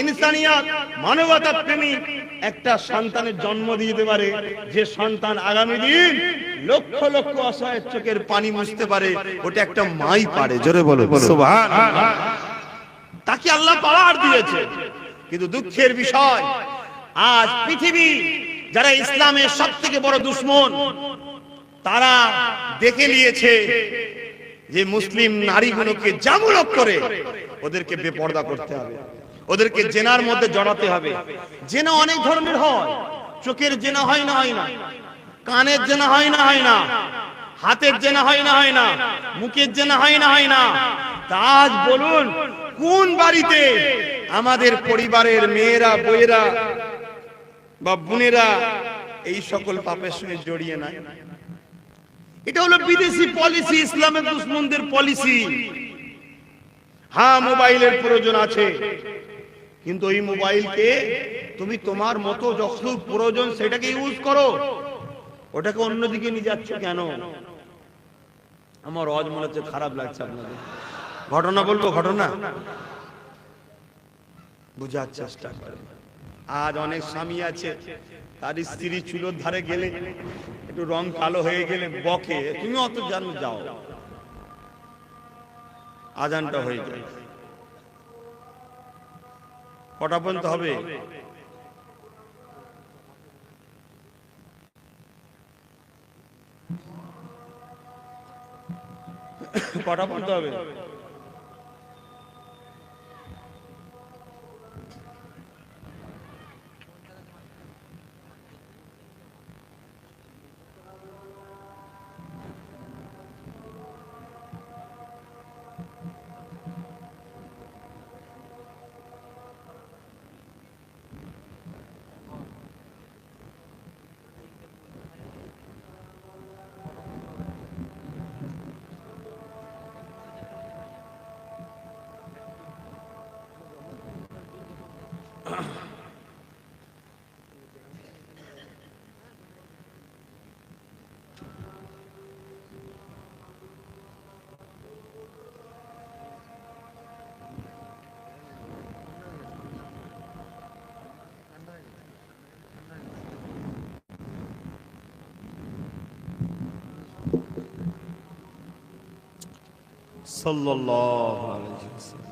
ইনসানিয়াত, মানবতা প্রেমী একটা সন্তানের জন্ম দিতে পারে, যে সন্তান আগামী দিন লক্ষ লক্ষ অসহায়ের চোখের পানি মুছতে পারে। ওটা একটা মাই পারে। জোরে বলো সুবহানাল্লাহ। তাকে আল্লাহ পাওয়ার দিয়েছে। কিন্তু দুঃখের বিষয়, আজ পৃথিবী যারা ইসলামের সবথেকে বড় দুশমন, তারা দেখে নিয়েছে যে মুসলিম নারীগুলোকে জামুলক করে ওদেরকে বেপর্দা করতে হবে, ওদেরকে জেনার মধ্যে জড়াতে হবে। জেনা অনেক ধরনের হয়। চোখের জেনা হয় না হয় না, কানের জেনা হয় না হয় না, হাতের জেনা হয় না হয় না, মুখের জেনা হয় না হয় না। আজ বলুন কোন বাড়িতে আমাদের পরিবারের মেয়েরা, বউয়েরা বা বোনেরা এই সকল পাপের সঙ্গে জড়িয়ে নাই? এটা হলো বিদেশি পলিসি, ইসলামের দুশমনদের পলিসি। হ্যাঁ, মোবাইলের প্রয়োজন আছে, কিন্তু এই মোবাইলকে তুমি তোমার মতো যতটুকু প্রয়োজন সেটাকে ইউজ করো, ওটাকে অন্যদিকে নিয়ে যাচ্ছ কেন? আমার রজ মনে হচ্ছে খারাপ লাগছে আপনাদের। ঘটনা বলবো, ঘটনা বুঝার চেষ্টা করেন। আজ অনেক স্বামী আছে, তার স্ত্রী চুলোর ধারে গেলে একটু রং কালো হয়ে গেলে বকে, তুমি অত জানো যাও, আজানটা হয়ে যায়। কটা পর্যন্ত হবে? কটা পর্যন্ত হবে? সাল্লাল্লাহু আলাইহি ওয়াসাল্লাম।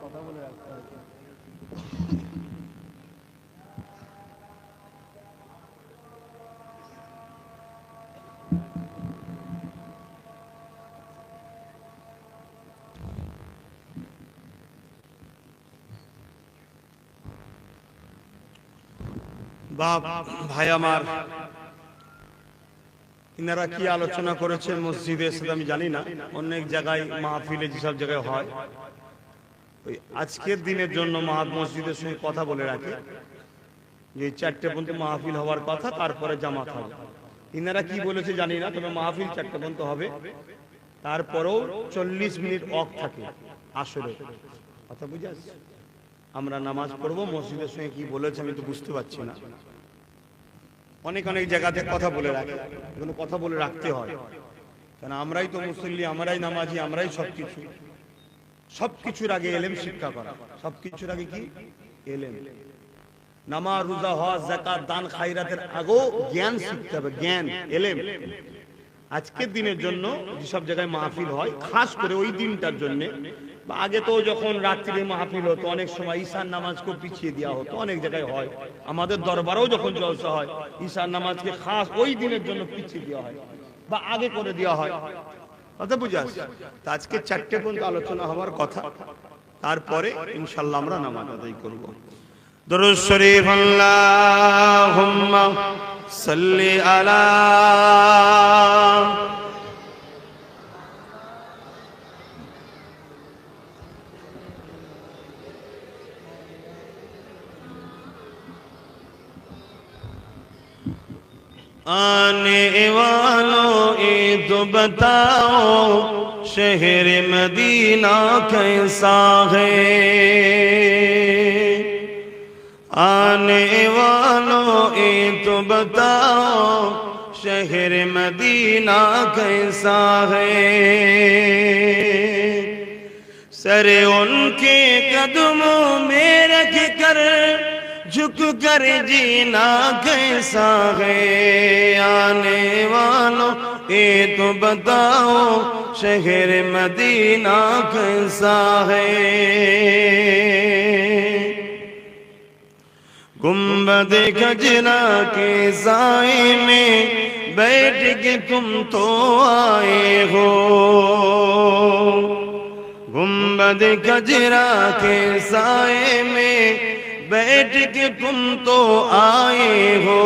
কথা বলে রাখতে হবে। বাপ ভাই আমার, ইনারা কি আলোচনা করেছেন মসজিদে সেটা আমি জানি না, অনেক জায়গায় মাহফিলে যেসব জায়গায় হয়, ওই আজকের দিনের জন্য মসজিদের সঙ্গে কথা বলে রাখে যে 4টে পর্যন্ত মাহফিল হওয়ার কথা, তারপরে জামাত হবে। ইনারা কি বলেছে জানি না, তবে মাহফিল 4টে পর্যন্ত হবে, তারপরেও 40 মিনিট অফ থাকে আসরে। কথা বুঝে আসছে? আমরা নামাজ পড়বো, মসজিদের সঙ্গে কি বলেছে আমি তো বুঝতে পারছি না। অনেক অনেক জায়গাতে কথা বলে রাখে, এগুলো কথা বলে রাখতে হয়, কারণ আমরাই তো মুসল্লি, আমরাই নামাজি, আমরাই সবকিছুর আগে এলেম শিক্ষা করা। সবকিছুর আগে কি? এলেম। নামাজ, রোজা, হজ, যাকাত, দান, খায়রাতের আগেও জ্ঞান শিখতে হবে, জ্ঞান, এলেম। আজকের দিনের জন্য যেসব জায়গায় মাহফিল হয়, খাস করে ওই দিনটার জন্য, আগে তো যখন রাত্রিরে মাহফিল হতো, অনেক সময় ঈশার নামাজকে পিছিয়ে দেওয়া হতো, অনেক জায়গায় হয়, আমাদের দরবারেও যখন জলসা হয় ঈশার নামাজকে খাস ওই দিনের জন্য পিছিয়ে দেওয়া হয় বা আগে করে দেওয়া হয়। কথা বুঝে আসছে? আজকে 4টে পর্যন্ত আলোচনা হওয়ার কথা, তারপরে ইনশাআল্লাহ আমরা নামাজ আদায় করব। দরুদ শরীফ, আল্লাহুম্মা সাল্লি আলা आने वालों ये तो बताओ शहर मदीना कैसा है। आने वालों ये तो बताओ शहर मदीना कैसा है। सरे उनके कदमों में रख कर झुक कर जीना कैसा है। आने वालों ये तो बताओ शहर मदीना कैसा है। गुंबद खजरा के साए में बैठ के तुम तो आए हो। गुंबद खजरा के साए में बैठ के तुम तो आए हो।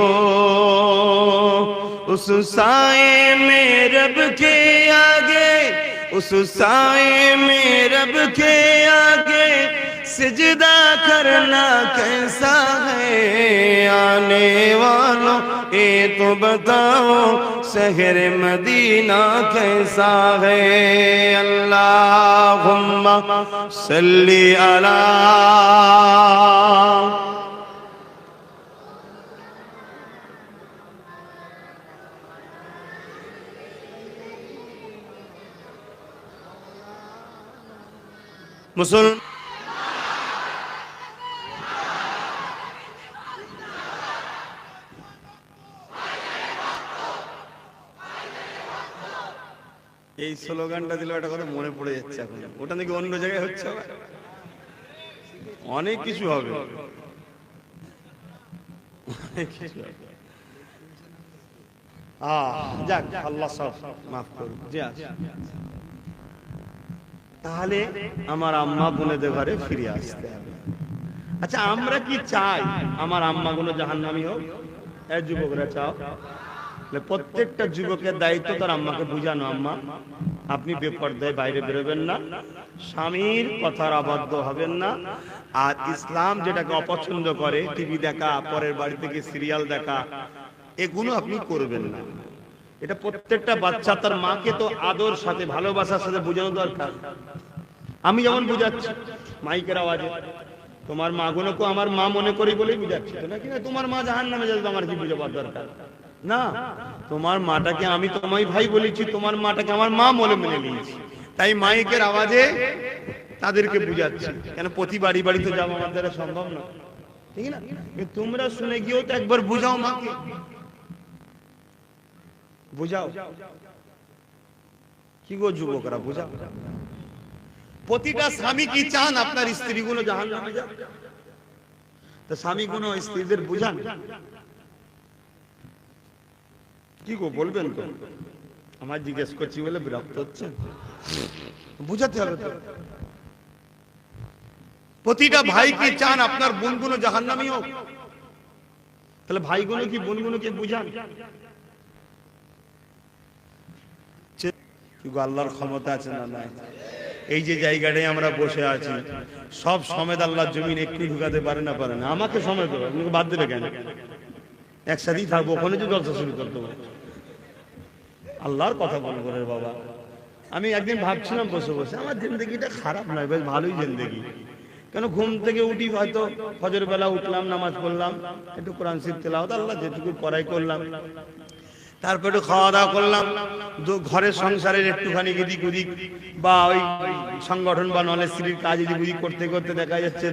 उस साए में रब के आगे, उस साए में रब के आगे सिजदा करना कैसा है। आने वालों ये तो बताओ शहर मदीना कैसा है। अल्लाहुम्मा सल्ली अला मुसलमान। এই স্লোগানটা দিলে একটা কথা মনে পড়ে যাচ্ছে এখন, ওটা নাকি অন্য জায়গায় হচ্ছে, অনেক কিছু হবে, যাক আল্লাহ সব মাফ করুন। তাহলে আমার আম্মা বোনেদের ঘরে ফিরে আসতে হবে। আচ্ছা, আমরা কি চাই আমার আম্মা গুলো জাহান্নামী হোক? এই যুবকরা চাও? প্রত্যেকটা যুবকের দায়িত্ব তার আম্মাকে বুঝানো, আম্মা আপনি বেপরদায় বাইরে বেরোবেন না, স্বামীর কথার অবাধ্য হবেন না, আর ইসলাম যেটাকে অপছন্দ করে, টিভি দেখা, পরের বাড়ি থেকে সিরিয়াল দেখা, এগুলো আপনি করবেন না। এটা প্রত্যেকটা বাচ্চা তার মাকে তো আদর সাথে ভালোবাসার সাথে বোঝানো দরকার। আমি যেমন বুঝাচ্ছি মাইকের আওয়াজে, তোমার মা গুলোকে আমার মা মনে করি বলেই বুঝাচ্ছি তো, নাকি না তোমার মা জাহান্নামে যাবে, আমার কি বুঝাবার দরকার? না, তোমার মাটাকে আমি তোমায় ভাই বলেছি, তোমার মাটাকে আমার মা বলে মেনে নিয়েছি, তাই মাইকের আওয়াজে তাদেরকে বুঝাচ্ছি। কেন প্রতি বাড়ি বাড়ি তো যাওয়া আমার দ্বারা সম্ভব না, ঠিক না? তোমরা শুনে গিয়েও তো একবার বুঝাও মাকে, বুঝাও। কি গো যুবকরা, বুঝাও। প্রতিটা স্বামী কি চান আপনার স্ত্রীগুলো জাহান্নামে যাক? তো স্বামীগুলো স্ত্রীদের বুঝান। কি গো বলবেন তো? আমার জিজ্ঞেস করছি বলে বিরক্ত হচ্ছে? বুঝাতে হবে তো। প্রতিটা ভাই কি চান আপনার বোনগুলো জাহান্নামী হোক? তাহলে ভাইগুলো কি বোনগুলোকে বুঝান। কিন্তু আল্লাহর ক্ষমতা আছে না নাই? এই যে জায়গাটায় আমরা বসে আছি, সব সমেত আল্লাহর জমিন একটু ঢুকাতে পারে না? পারে না? আমাকে সমেত আপনাকে বাদ দেবে কেন? একসাথেই থাকবো, ওখানে যে জলসা শুরু করতে হবে। আল্লাহর কথা বলবো রে বাবা। আমি একদিন ভাবছিলাম বসে বসে, আমার জিন্দগিটা খারাপ নয়, বেশ ভালোই জিন্দগি। কেন ঘুম থেকে উঠি, হয়তো ফজর বেলা উঠলাম, নামাজ পড়লাম, একটু কোরআন শরীফ তেলাওয়াত আল্লাহ যেটুকু করাই করলাম, তারপর একটু খাওয়া দাওয়া করলাম, ঘরের সংসারের একটুখানি এদিক ওদিক বা ওই সংগঠন বা নলেজ স্ত্রীর কাজ এদিক ওদিক করতে করতে দেখা যাচ্ছে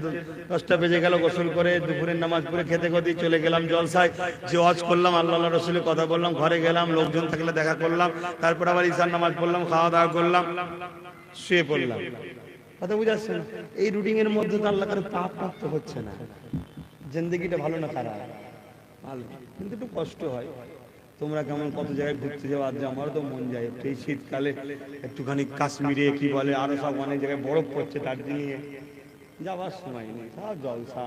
10টা বেজে গেল। গোসল করে দুপুরের নামাজ পড়ে খেতে খেতে চলে গেলাম জলসায়, যে ওয়াজ করলাম, আল্লাহ রসুলের কথা বললাম, ঘরে গেলাম, লোকজন থাকলে দেখা করলাম, তারপর আবার ঈশার নামাজ পড়লাম, খাওয়া দাওয়া করলাম, শুয়ে পড়লাম। কথা বুঝাচ্ছে না? এই রুটিন এর মধ্যে তো আল্লাহ কারো পাপ প্রাপ্ত হচ্ছে না। জিন্দগিটা ভালো না খারাপ? ভালো, কিন্তু একটু কষ্ট হয়। তোমরা কেমন কত জায়গায় ঘুরতে যাও, আজ আমারও তো মন যায় এই শীতকালে একটুখানি কাশ্মীরে, কি বলে আরো সব অনেক জায়গায় বরফ পড়ছে, দার্জিলিংয়ে যাওয়ার সময় নেই, সব জলসা,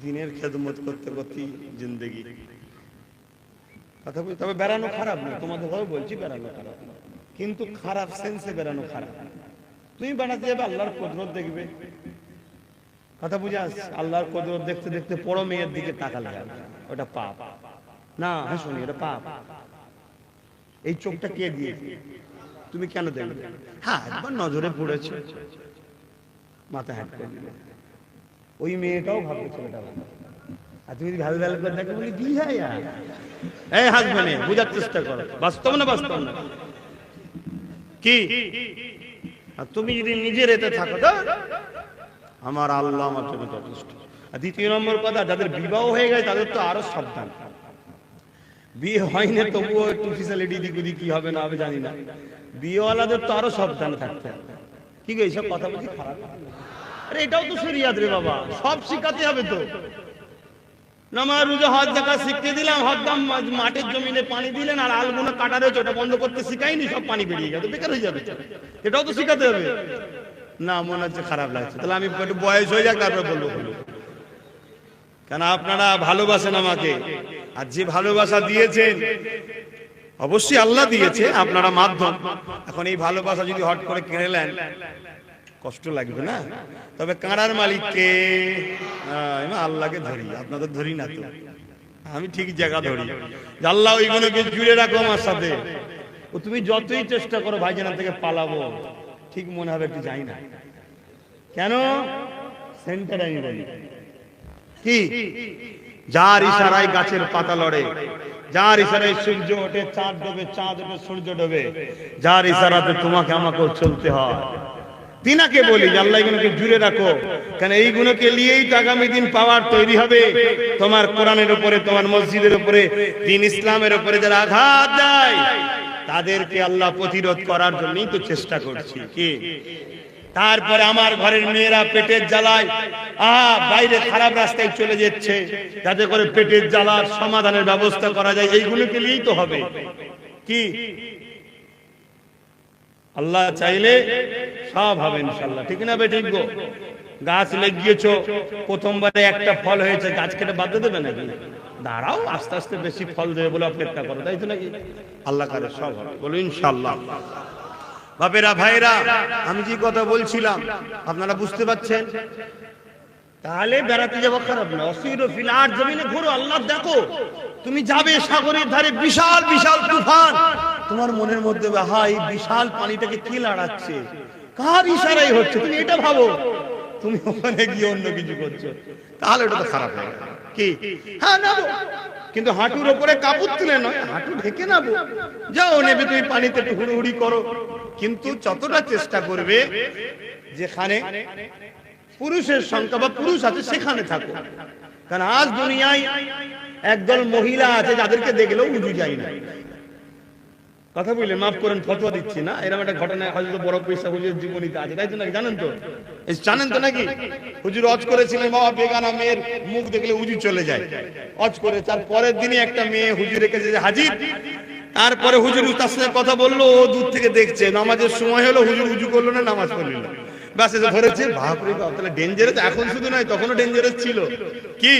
দিনের খেদমত করতে করতে জিন্দগি। কথা বলি, তবে বেড়ানো খারাপ না, তোমাদের ভাবে বলছি বেড়ানো খারাপ না, কিন্তু খারাপ সেন্সে বেড়ানো খারাপ। তুমি বেড়াতে যাবে, আল্লাহর কুদরত দেখবে। কথা বুঝে আসছে? আল্লাহর কুদরত দেখতে দেখতে বড় মেয়ের দিকে তাকালে ওটা পাপ না? হ্যাঁ শুনি, এটা পাপ। এই চোখটা কে দিয়েছে? তুমি কেন দেখবে? হ্যাঁ একবার নজরে পড়েছে, মাথা হ্যাট করে দিলে। ওই মেয়েটাও ভাববে ছেলেটা ভালো, আর তুমি যদি ভালো ভালো করে দেখো বলি কি হ্যাঁ এই হাসবেনে বোঝার চেষ্টা করো, বাস্তব না বাস্তব না কি? আর তুমি যদি নিজের এতে থাকো, আমার আল্লাহ আমার জন্য যথেষ্ট। আর দ্বিতীয় নম্বর কথা, যাদের বিবাহ হয়ে গেছে তাদের তো আরো সাবধান। বিয়ে হয়নি তবুও একটু ফিসিলিটি দিক ওদিক কি হবে না হবে জানি না, বিয়েওয়ালাদের তো আরো সাবধানে থাকতে হবে। কি গো এইসব কথা বলছি খারাপ? আরে এটাও তো শরিয়াত রে বাবা, সব শিখাতে হবে তো। নামাজ রোজা হজ যাকাত শিখতে দিলাম, হদ্দাম মাঠের জমিনে পানি দিলেন, আর আলগুলো কাটা রয়েছে ওটা বন্ধ করতে শিখাইনি, সব পানি বেরিয়ে গেল, বেকার হয়ে যাবে। এটাও তো শিখাতে হবে না? মনে হচ্ছে খারাপ লাগছে, তাহলে আমি একটু বয়স হয়ে যাক তারপর বলবো। কেন আপনারা ভালোবাসেন আমাকে, আর যে ভালোবাসা দিয়েছেন অবশ্যই আল্লাহ দিয়েছে, আপনারা মাধ্যম। এখন এই ভালোবাসা যদি হট করে কেড়ে নেন কষ্ট লাগবে না? তবে কাঁড়ার মালিককে আল্লাহকে ধরি, আপনাদের ধরি না তো, আমি ঠিক জায়গা ধরি। আল্লাহ ওইগুলোকে জুড়ে রাখো আমার সাথে। ও তুমি যতই চেষ্টা করো ভাইজান থেকে পালাবো, ঠিক মনে হবে একটু যাই না কেন, সেন্টার কি? যার ইশারায় গাছের পাতা লড়ে, যার ইশারায় সূর্য ওঠে, চাঁদ ডোবে, চাঁদ ওঠে, সূর্য ডোবে, যার ইশারাতে তোমাকে আমাকেও চলতে হয়। তিনাকে বলি আল্লাহ এগুলোকে জুড়ে রাখো, কারণ এইগুলোকে নিয়েই তো আগামী দিন পাওয়ার তৈরি হবে। তোমার কোরআনের উপরে, তোমার মসজিদের উপরে, দ্বীন ইসলামের উপরে যারা আঘাত দেয় তাদেরকে আল্লাহ প্রতিরোধ করার জন্যই তো চেষ্টা করছি। কি? তারপরে আমার ঘরের মেয়েরা পেটের জ্বালায় বাইরে খারাপ রাস্তায় চলে যাচ্ছে, যাতে করে পেটের জ্বালার সমাধানের ব্যবস্থা করা যায়, এইগুলোকে নিয়েই তো হবে। কি? আল্লাহ চাইলে সব হবে ইনশাআল্লাহ, ঠিক না বে? ঠিক গো। গাছ লাগিয়েছো, প্রথমবারে একটা ফল হয়েছে, গাছ কেটে বাদ দেবে নাকি? দাঁড়াও, আস্তে আস্তে বেশি ফল দেবে বলে অপেক্ষা করো, তাই তো নাকি? আল্লাহ করে সব হবে, বলো ইনশাআল্লাহ। বাপেরা ভাইরা, আমি যে কথা বলছিলাম আপনারা বুঝতে পারছেন? তাহলে বেড়াতে যাওয়া খারাপ না, অসিরো ফিল আরদ, জমিনে ঘুরো, আল্লাহ দেখো। তুমি যাবে সাগরের ধারে, বিশাল বিশাল তুফান, তোমার মনের মধ্যে এই বিশাল পানিটাকে কি লড়াচ্ছে, কার ইশারায় হচ্ছে, তুমি এটা ভাবো। তুমি ওখানে গিয়ে অন্য কিছু করছো, তাহলে ওটা তো খারাপ হবে। কি? হ্যাঁ নাবো, কিন্তু হাঁটুর উপরে কাপড় তুলে নয়, হাঁটু ঢেকে নাবো। যাও নেবে, তুমি পানিতে একটু হুড়ুহুড়ি করো, কিন্তু যতটা চেষ্টা করবে যেখানে পুরুষের সংখ্যা বা পুরুষ আছে সেখানে থাকো। কারণ আজ দুনিয়ায় একদল মহিলা আছে যাদেরকে দেখলেও উজু যায় না। কথা বললেন, মাফ করেন, ফতোয়া দিচ্ছি না, এরকম একটা ঘটনা হয়তো বড় পয়সা হুজুরের জীবনীতে আছে, তাই তো নাকি? জানেন তো? জানেন তো নাকি? হুজুর অজ করেছিলেন, বাবা বেগানা মেয়ের মুখ দেখলে উজু চলে যায়, অজ করে। তার পরের দিনে একটা মেয়ে হুজুর রেখেছে যে হাজির, তারপরে হুজুর তার সাথে কথা বললো, ও দূর থেকে দেখছে, নামাজের সময় হলো, হুজুর উজু করলো না, নামাজ পড়লো না, ব্যাস এসে ধরেছে। বাপরে বাপ, তাহলে ডেঞ্জারাস। এখন শুধু নয়, তখনও ডেঞ্জারাস ছিল। কি?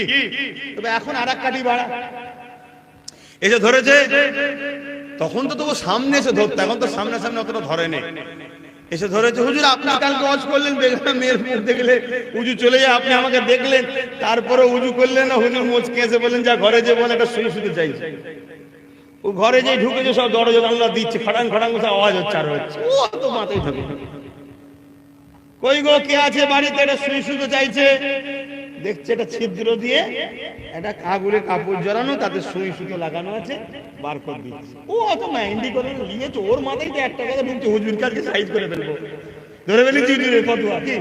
তবে এখন আর এক কাঠি বাড়া এসে ধরেছে, তখন তো তবু সামনে এসে ধরতো, এখন তো সামনে সামনে অতটা ধরে নেই। এসে ধরেছে, হুজুর আপনি কালকে ওয়াজ করলেন বেগানা মেয়ের মুখ দেখলে উজু চলে যায়, আপনি আমাকে দেখলেন, তারপরে উজু করলেন না, হুজুর মুচকে এসে বললেন যা ঘরে যে বলে একটা শুয়ে শুতে চাইছে। ও ঘরে যে ঢুকেছে সব দরজা জানলা দিচ্ছে, খটাং খটাং করে আওয়াজ হচ্ছে আর হচ্ছে, ও তো মাথায় ঢুকে। কই গো কে আছে বাড়িতে, এটা শুয়ে শুতে চাইছে, দেখছে এটা ছিদ্র দিয়ে একটা কাগজে কাপড় জড়ানো, তাতে সুই সুতো লাগানো আছে, বার করে দিচ্ছে। ও অত মাইন্ডি করে নিয়েছে, ওর মাথায় তো একটা কথা ঢুকছে, হুজুর কালকে সাইজ করে ফেলবো, ধরে ফেলেছি হুজুরের ফতোয়া। কি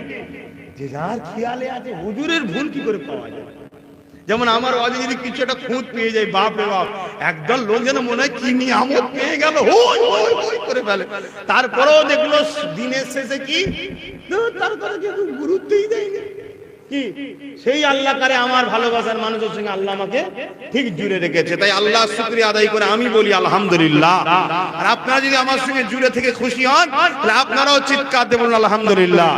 যে যার খেয়ালে আছে, হুজুরের ভুল কি করে পাওয়া যায়? যেমন আমার ওয়াজে যদি কিছু একটা খুঁত পেয়ে যায়, বাপ রে বাপ, একদল লোক যেন মনে হয় কি নিয়ামত পেয়ে গেল, হই হই হই করে ফেলে। তারপরেও দেখলো দিনের শেষে কি তার কথা কেউ গুরুত্বই দেয়নি। কি সেই আল্লাহ কারে আমার ভালোবাসার মানুষের সঙ্গে আল্লাহ আমাকে ঠিক জুড়ে রেখেছে। তাই আল্লাহ শুকরিয়া আদায় করে আমি বলি আলহামদুলিল্লাহ। আর আপনারা যদি আমার সঙ্গে জুড়ে থেকে খুশি হন, তাহলে আপনারাও চিৎকার দেবেন আলহামদুলিল্লাহ,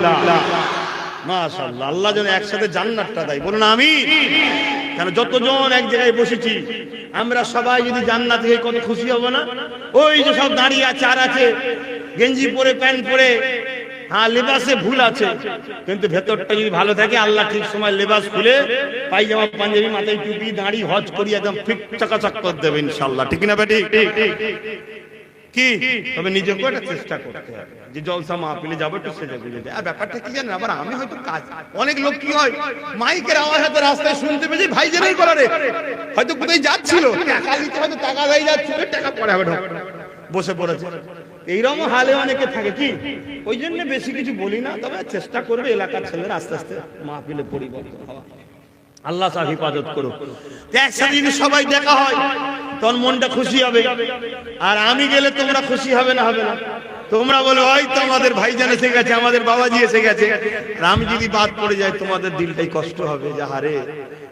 মাশাআল্লাহ। আল্লাহ যেন একসাথে জান্নাতটা দেয়, বলুন আমিন। কারণ যতজন এক জায়গায় বসেছি, আমরা সবাই যদি জান্নাত থেকে কত খুশি হব না? ওই যে সব দাঁড়িয়ে আছে আর আছে, গেঞ্জি পরে প্যান্ট পরে, হ্যাঁ লেবাসে ভুল আছে, কিন্তু ভেতরটা যদি ভালো থাকে, আল্লাহ ঠিক সময় লেবাস খুলে পায়জামা পাঞ্জাবি মাথায় টুপি দাঁড়ি হজ করি একদম ফিট চাকাচাক করে দেবে ইনশাআল্লাহ। ঠিক না বেটি? কি তবে নিজেকে একটা চেষ্টা করতে হবে যে জলসা মাহফিলে যাবো একটু সেজে গুজে যায়। আর ব্যাপারটা কি জানেন, আবার আমি হয়তো কাজ, অনেক লোক কি হয় মাইকের আওয়াজ হয়তো রাস্তায় শুনতে পেয়েছি, ভাই জেনেই করারে হয়তো কোথায় যাচ্ছিল, টাকা দিতে হয়তো টাকা দেয় যাচ্ছিল, টাকা পরে হবে বসে পড়েছে। এইরকম হালে অনেকে থাকে। কি ওই জন্য বেশি কিছু বলি না, তবে চেষ্টা করবে এলাকার ছেলেরা আস্তে আস্তে মাহফিলে পরিবর্তন হওয়া। আল্লাহ সাহেব হিফাজত করুক। একসাথে যদি সবাই দেখা হয় তখন মনটা খুশি হবে, আর আমি গেলে তোমরা খুশি হবে না? হবে না? তোমরা বলো ওই তো আমাদের ভাইজান এসে গেছে, আমাদের বাবাজি এসে গেছে, আর আমি যদি বাদ পড়ে যাই তোমাদের দিলটাই কষ্ট হবে যে হারে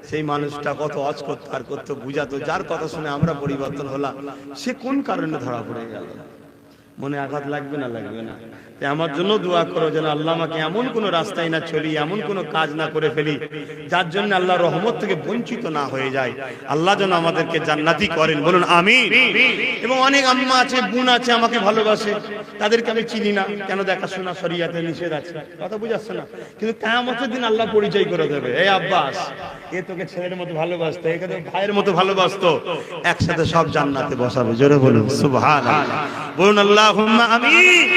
সেই মানুষটা কত অজ করতো আর করতো বুঝাতো, যার কথা শুনে আমরা পরিবর্তন হলাম, সে কোন কারণে ধরা পড়ে গেল। মনে আঘাত লাগবে না? লাগবে না? আমার জন্য দোয়া করো যেন আল্লাহ আমাকে এমন কোন রাস্তায় না চলি, এমন কোন কাজ না করে ফেলি যার জন্য আল্লাহ রহমত থেকে বঞ্চিত না হয়ে যায়। আল্লাহ যেন আমাদেরকে জান্নাতি করেন, বলুন আমিন। এবং অনেক আম্মা আছে, বোন আছে আমাকে ভালোবাসে, তাদেরকে আমি চিনি না, কেন দেখাশোনা শরিয়াতে নিষেধ আছে, কথা বুঝাচ্ছে না, কিন্তু কিয়ামতের দিন আল্লাহ পরিচয় করে দেবে, এই আব্বাস এ তোকে ছেলের মতো ভালোবাসতো, একে তো ভাইয়ের মতো ভালোবাসতো, একসাথে সব জান্নাতে বসাবে। জোরে বলুন সুবহানাল্লাহ, বলুন আল্লাহুম্মা আমিন।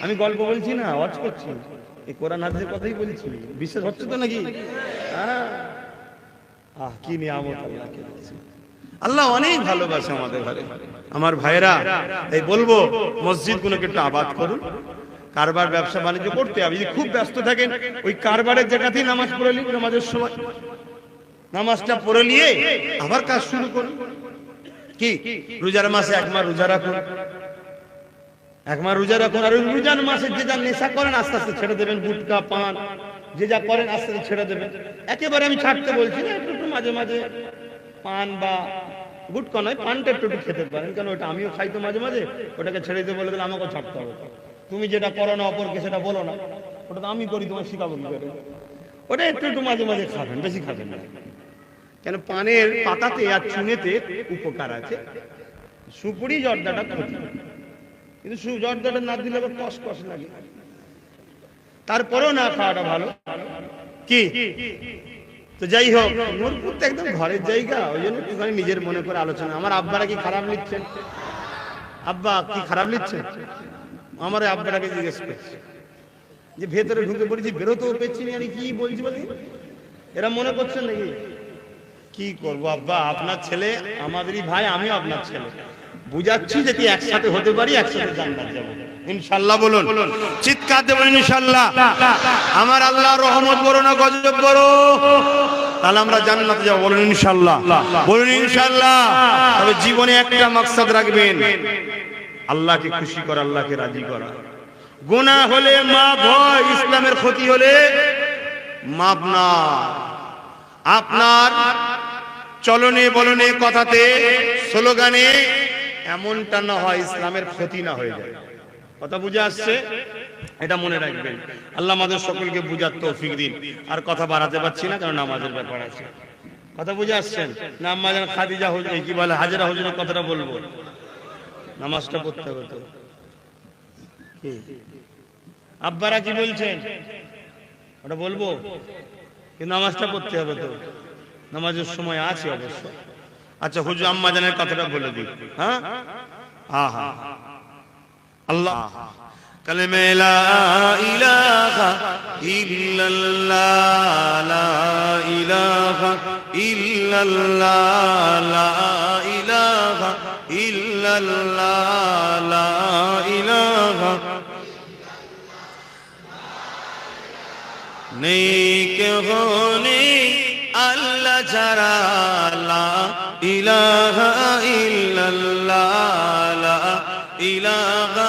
আমি গল্প বলছি না, ওয়াজ করছি, এই কোরআন হাদিসের কথাই বলছি। বিশ্বাস হচ্ছে তো নাকি? কি নিয়ামত আল্লাহকে দিয়েছে। আল্লাহ অনেক ভালোবাসে আমাদের ঘরে। আমার ভাইরা, এই বলবো মসজিদগুলোকে একটু আবাদ করুন। কারবার ব্যবসা বাণিজ্য করতে হবে, যদি খুব ব্যস্ত থাকেন ওই কারবারের জায়গাতেই নামাজ পড়ে নিন, নামাজের সময় নামাজটা পড়ে নিয়ে আবার কাজ শুরু করুন। কি রোজার মাসে এক মাস রোজা রাখুন, এক মাস রোজা রাখুন, আর ওই রোজার মাসে যে যা নেশা করেন আস্তে আস্তে ছেড়ে দেবেন, গুটকা পান যে যা করেন আস্তে আস্তে ছেড়ে দেবেন। একেবারে আমি ছাড়তে বলছি না, একটু মাঝে মাঝে পান বা গুটকা নয়, পানটা একটু খেতে পারেন, কারণ ওটা আমিও খাই তো মাঝে মাঝে, ওটাকে ছেড়ে দিতে বলে দিলে আমাকেও ছাড়তে হবে। তুমি যেটা করো না অপরকে সেটা বলো না, ওটা তো আমি করি, তোমার শিখাবো কি করে? ওটা একটু একটু মাঝে মাঝে খাবেন, বেশি খাবেন না। কেন পানের পাতাতে আর চুনেতে উপকার আছে, সুপুরি জর্দাটা ক্ষতি, কিন্তু জর্দাটা না দিলে আবার কষ্ট কষ্ট লাগে, তারপরেও না খাওয়াটা ভালো। কি তো যাই হোক, নূরপুর তো একদম ঘরের জায়গা, ওই জন্য একটুখানি নিজের মনে করে আলোচনা। আমার আব্বারা কি খারাপ লিখছেন? আব্বা কি খারাপ লিখছেন? আমার আব্বাটাকে জিজ্ঞেস করছি যে ভেতরে ঢুকে পড়েছি, বেরোতেও পেয়েছি না, কি বলছি বলি, এরা মনে করছেন নাকি? কি করবো আব্বা, আপনার ছেলে আমাদেরই ভাই, আমিও আপনার ছেলে, বুঝাচ্ছি যে কি একসাথে হতে পারি, একসাথে জান্নাত যাব ইনশাআল্লাহ। বলুন চিৎকার দেবেন ইনশাআল্লাহ। আমার আল্লাহ রহমত করো না গজব করো, তাহলে আমরা জান্নাতে যাব, বলুন ইনশাআল্লাহ, বলুন ইনশাআল্লাহ। তবে জীবনে একটা মাকসাদ রাখবেন, আল্লাহকে খুশি করা, আল্লাহকে রাজি করা। গুনাহ হলে মাফ হয়, ইসলামের ক্ষতি হলে মাফ না। আপনার চলনে বলনে কথাতে স্লোগানে এমনটা না হয় ইসলামের ক্ষতি না হয়ে যায়। কথা বুঝে আসছে? এটা মনে রাখবেন। আল্লাহ আমাদের সকলকে বুঝার তৌফিক দিন। আর কথা বাড়াতে পারছি না, কারণ নামাজের ব্যাপার আছে। কথা বুঝে আসছেন না? আম্মা জান খাদিজা হুজুর কি বলে, হাজেরা হুজুরের কথাটা বলবো। নামাজটা পড়তে হবে তো। আব্বারা কি বলছেন ওটা বলবো, কিন্তু নামাজটা পড়তে হবে তো, নামাজের সময় আছে অবশ্য। আচ্ছা হুজুর আম্মা জানের কথাটা বলে দিই। হ্যাঁ হ্যাঁ হ্যাঁ আল্লাহ কালেমে লা ইলাহা ইল্লাল্লাহ লা ইলাহা ইল্লাল্লাহ লা ইলাহা ইল্লাল্লাহ লা ইলাহা নেই কেহ নেই আল্লাহ ছাড়া লা ইলাহা ইল্লাল্লাহ লা ইলাহা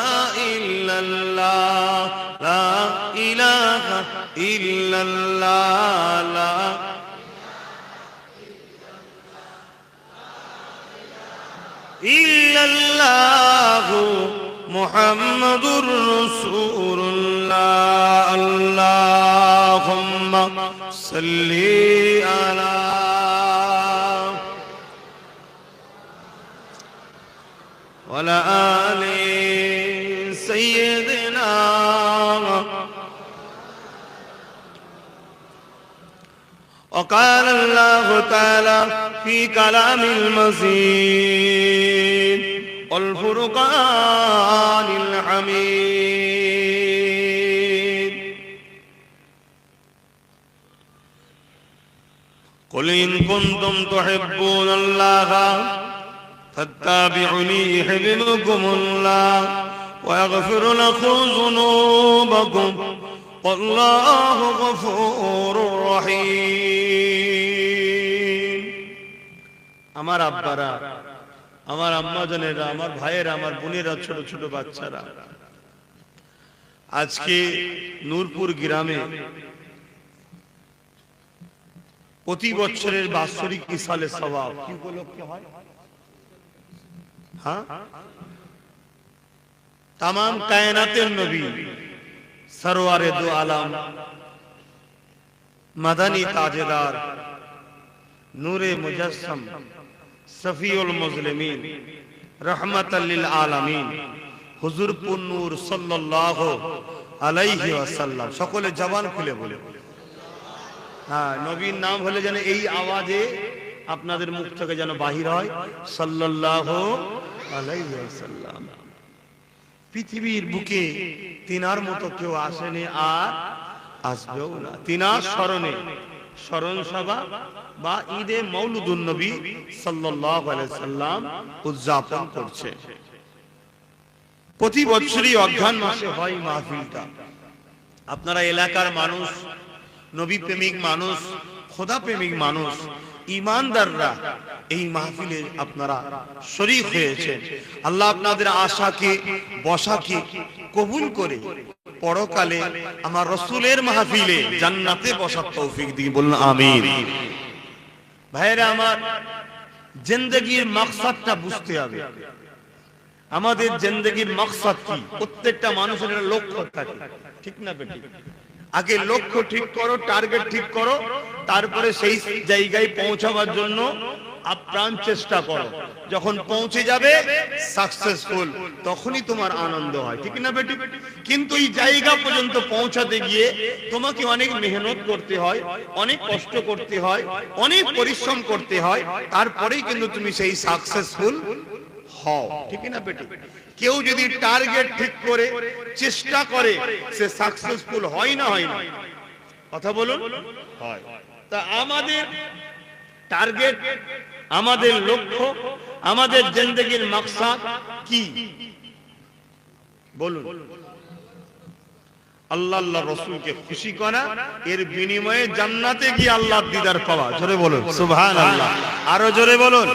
ইল্লাল্লাহ লা ইলাহা ইল্লাল্লাহ লা ইল্লাল্লাহু মুহাম্মাদুর রাসূলুল্লাহ আল্লাহুম্মা সাল্লি আলা ওয়ালা আলি সাইয়্যিদিনা وقال الله تعالى في كلام المزيد والفرقان الحميد قل إن كنتم تحبون الله فاتبعوني يحببكم الله ويغفر لكم ذنوبكم والله غفور رحيم আমার আব্বারা, আমার আম্মা জানেরা, আমার ভাইয়েরা, আমার বোনেরা, ছোট ছোট বাচ্চারা, আজকে নূরপুর গ্রামে প্রতি বছরের বাৎসরিক ইসালে সওয়াব কি উপলক্ষে হয়? হ্যাঁ, তামাম কায়নাতের নবী সরওয়ারে দু আলম মাদানী তাজেদার নূরে মুজাসসাম সফিউল মুজলিমিন রহমাতাল লিল আলামিন হুজুর পুন্নুর সাল্লাল্লাহু আলাইহি ওয়াসাল্লাম, সকলে জবান খুলে বলে। হ্যাঁ, নবীর নাম হলে যেন এই আওয়াজে আপনাদের মুখ থেকে যেন বাহির হয় সাল্লাল্লাহু আলাইহি ওয়াসাল্লাম। পৃথিবীর বুকে তিনার মতো কেউ আসেনি আর আসবেও না। তিনার স্মরণে স্মরণ সভা বা ঈদে মৌলুদুন নবী সাল্লাল্লাহু আলাইহি সাল্লাম উদযাপন করছে। প্রতি বছরই অঘ্রাণ মাসে হয় মাহফিলটা। আপনারা এলাকার মানুষ, নবী প্রেমিক মানুষ, খোদা প্রেমিক মানুষ, ইমানদাররা এই মাহফিলে আপনারা শরীক হয়েছে। আল্লাহ আপনাদের আশাকে বসাকে কবুল করে পরকালে আমার রাসূলের মাহফিলে জান্নাতে বসার তৌফিক দিয়ে বলুন আমিন। ভাইরা আমার, জিন্দেগির মাকসাদটা বুঝতে হবে। আমাদের জিন্দেগির মাকসাদ কি? প্রত্যেকটা মানুষের লক্ষ্য থাকে, ঠিক না বেটি? আগে লক্ষ্য ঠিক করো, টার্গেট ঠিক করো, তারপরে সেই জায়গায় পৌঁছাবার জন্য আপ্রাণ চেষ্টা করো। যখন পৌঁছে যাবে সাকসেসফুল, তখনই তোমার আনন্দ হয়, ঠিক না বেটি? কিন্তু এই জায়গা পর্যন্ত পৌঁছাতে গিয়ে তোমাকে অনেক মেহনত করতে হয়, অনেক কষ্ট করতে হয়, অনেক পরিশ্রম করতে হয়, তারপরেই কিন্তু তুমি সেই সাকসেসফুল হও, ঠিক না বেটি? কেউ যদি টার্গেট ঠিক করে চেষ্টা করে, সে সাকসেসফুল হয় না? হয় না? কথা বলুন। হয়। তা আমাদের টার্গেট, আমাদের লক্ষ্য, আমাদের জিন্দেগির মাকসাদ কি বলুন? আল্লাহ আল্লাহ রাসূলকে খুশি করা, এর বিনিময়ে জান্নাতে গিয়ে আল্লাহর দিদার পাওয়া। জোরে বলুন সুবহানাল্লাহ, আরো জোরে বলুন।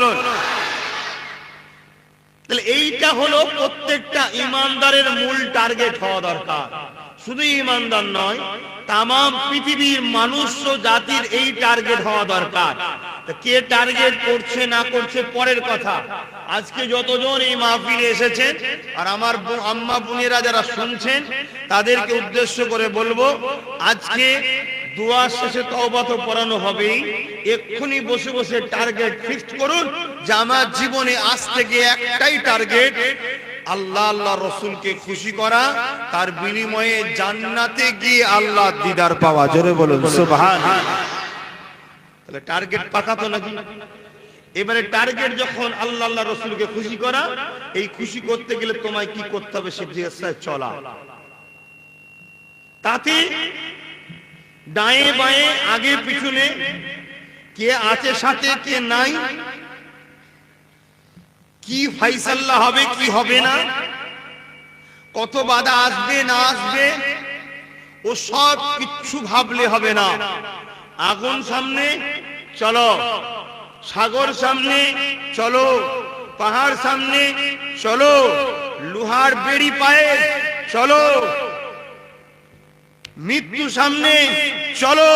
তাহলে এইটা হলো প্রত্যেকটা ইমানদারের মূল টার্গেট হওয়া দরকার। শুধু ইমানদার নয়, তামাম পৃথিবীর মানুষ জাতির এই টার্গেট হওয়া দরকার। কে টার্গেট করছে না করছে পরের কথা। আজকে যতজন এই মাহফিলে এসেছেন আর আমার আম্মা বোনেরা যারা শুনছেন, তাদেরকে উদ্দেশ্য করে বলবো, আজকে দোয়া শেষে তওবা তো পড়ানো হবেই, এক্ষুনি বসে বসে টার্গেট ফিক্সড করুন যে আমার জীবনে আজ থেকে একটাই টার্গেট, আল্লাহ আল্লাহ রসুলকে খুশি করা, তার বিনিময়ে জান্নাতে গিয়ে আল্লাহ দিদার পাওয়া। জোরে বলুন সুবহানাল্লাহ। তাহলে টার্গেট পাকা তো নাকি? এবারে টার্গেট যখন আল্লাহ আল্লাহ রসুলকে খুশি করা, এই খুশি করতে গেলে তোমায় কি করতে হবে সে রাস্তায় চলা। তাতে ডায়ে বায়ে আগে পিছনে কে আছে সাথে কে নাই, কি ফাইসাল্লা হবে কি হবে না, কত বাধা আসবে না আসবে, ও সব কিচ্ছু ভাবলে হবে না। আগুন সামনে চলো, সাগর সামনে চলো, পাহাড় সামনে চলো, লোহার বেড়ি পায়ে চলো, মৃত্যু সামনে চলো,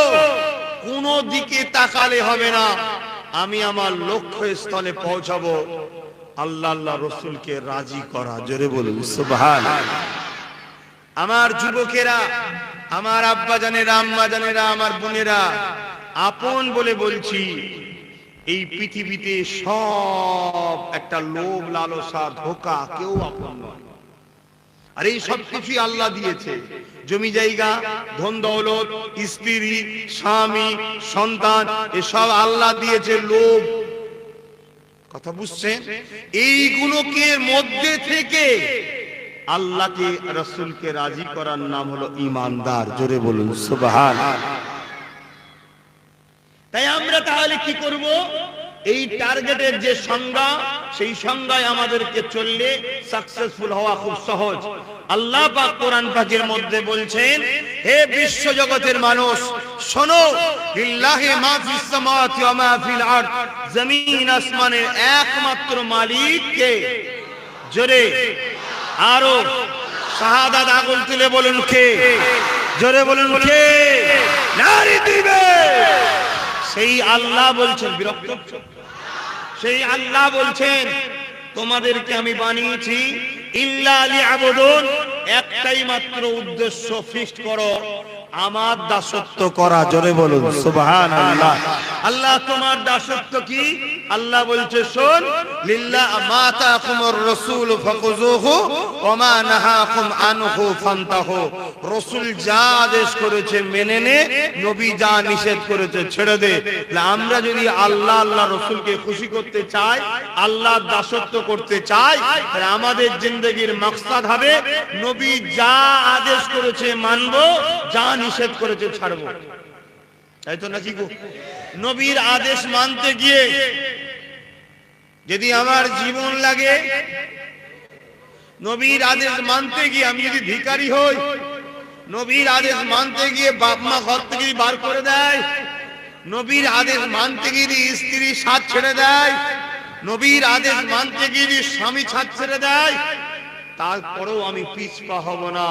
কোন দিকে তাকালে হবে না। আমি আমার লক্ষ্য স্থলে পৌঁছাবো, আল্লাহ আল্লাহ রসুলকে রাজি করা। জোরে বলুন সুবহানাল্লাহ। আমার যুবকেরা, আমার আব্বা জানেরা, আম্মা জানেরা, আমার বোনেরা, আপন বলে বলছি, এই পৃথিবীতে সব একটা লোভ লালসা ধোঁকা, কেউ আপন নয়। আর এই সব কিছুই আল্লাহ দিয়েছে, জমি জায়গা, ধন দৌলত, স্ত্রী, স্বামী, সন্তান, এসব আল্লাহ দিয়েছে। লোভ, কথা বুঝছেন? এইগুলোকে মধ্যে থেকে আল্লাহকে রাসূলকে রাজি করার নাম হলো ঈমানদার। জোরে বলুন সুবহানাল্লাহ। তাই আমরা তাহলে কি করব? এই টার্গেটের যে সংজ্ঞা, সেই সংজ্ঞায় আমাদেরকে চললে সাকসেসফুল হওয়া খুব সহজ। আল্লাহ পাক কোরআন পাকের মধ্যে বলছেন, হে বিশ্ব জগতের মানুষ শোনো, লিল্লাহি মা ফিস সামাওয়াতি ওয়া মা ফিল আরদ, জমিন আসমানের একমাত্র মালিক কে? জোরে আরো শাহাদাত আগুন তুলে বলুন কে? জোরে বলুন কে? নারী দিবে। সেই আল্লাহ বলছেন, বিরক্ত, সেই আল্লাহ বলছেন তোমাদেরকে আমি বানিয়েছি ইল্লা লিয়াবুদুন, একটাই মাত্র উদ্দেশ্য, ফিক্সড করো, আমার দাসত্ব করা। জোরে বলুন সুবহানাল্লাহ। আল্লাহ তোমার দাসত্ব কি? আল্লাহ বলছে শোন, লিল্লাহ মা তাকুমুর রাসূল ফাকুযুহু ওয়া মা নাহাকুম আনহু ফান্তাহু। রাসূল যা আদেশ করেছে মেনে নে, নবী যা নিষেধ করেছে ছেড়ে দে। আমরা যদি আল্লাহ আল্লাহ রাসূলকে খুশি করতে চাই, আল্লাহর দাসত্ব করতে চাই, তাহলে আমাদের জিন্দেগীর মাকসাদ হবে নবী যা আদেশ করেছে মানব, যা নিষেধ করেছে ছাড়বো। তাই তো নাকি গো? নবীর আদেশ মানতে গিয়ে যদি আমার জীবন লাগে, নবীর আদেশ মানতে গিয়ে আমি যদি ভিখারি হই, নবীর আদেশ মানতে গিয়ে বাপ মা ঘর থেকে বার করে দেয়, নবীর আদেশ মানতে গিয়ে স্ত্রী সাথ ছেড়ে দেয়, নবীর আদেশ মানতে গিয়ে স্বামী ছাদ ছেড়ে দেয়, তারপরেও আমি পিছপা হব না।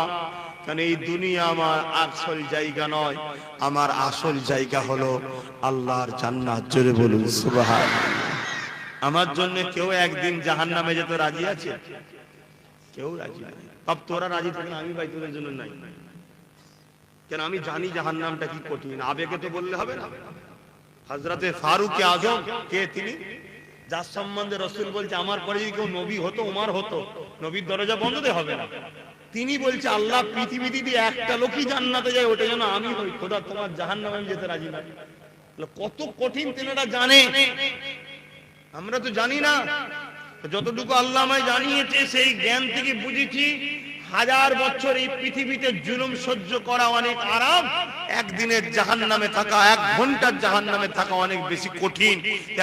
কারণ এই দুনিয়া আমার আসল জায়গা নয়, আমার আসল জায়গা হলো আল্লাহর জান্নাত। জোরে বলুন সুবহানাল্লাহ। আমার জন্য কেউ একদিন জাহান্নামে যেতে রাজি আছে? কেউ রাজি নাই। তব তোরা রাজি থাকলে আমি ভাই তোদের জন্য নাই। কেন? আমি জানি জাহান্নামটা কি কঠিন। আবেগে তো বললে হবে না। হযরতে ফারুক আজম কে? তিনি যার সম্বন্ধে রাসূল বলছে আমার পরে যদি কেউ নবী হতো, ওমর হতো, নবীর দরজা বন্ধ হবে না। তিনি বলছে আল্লাহ পৃথিবীতে যদি একটা লোকই জান্নাতে যায়, ওটা যেন আমি হই। খোদা তোমার জাহান্নামে আমি যেতে রাজি না। কত কঠিন তিনারা জানে, আমরা তো জানি না। যতটুকু আল্লাহ আমায় জানিয়েছে সেই জ্ঞান থেকে বুঝেছি, 1000 বছর এই পৃথিবীতে জুলুম সহ্য করা অনেক আরাম, একদিনের জাহান্নামে থাকা, 1 ঘন্টার জাহান্নামে থাকা অনেক বেশি কঠিন।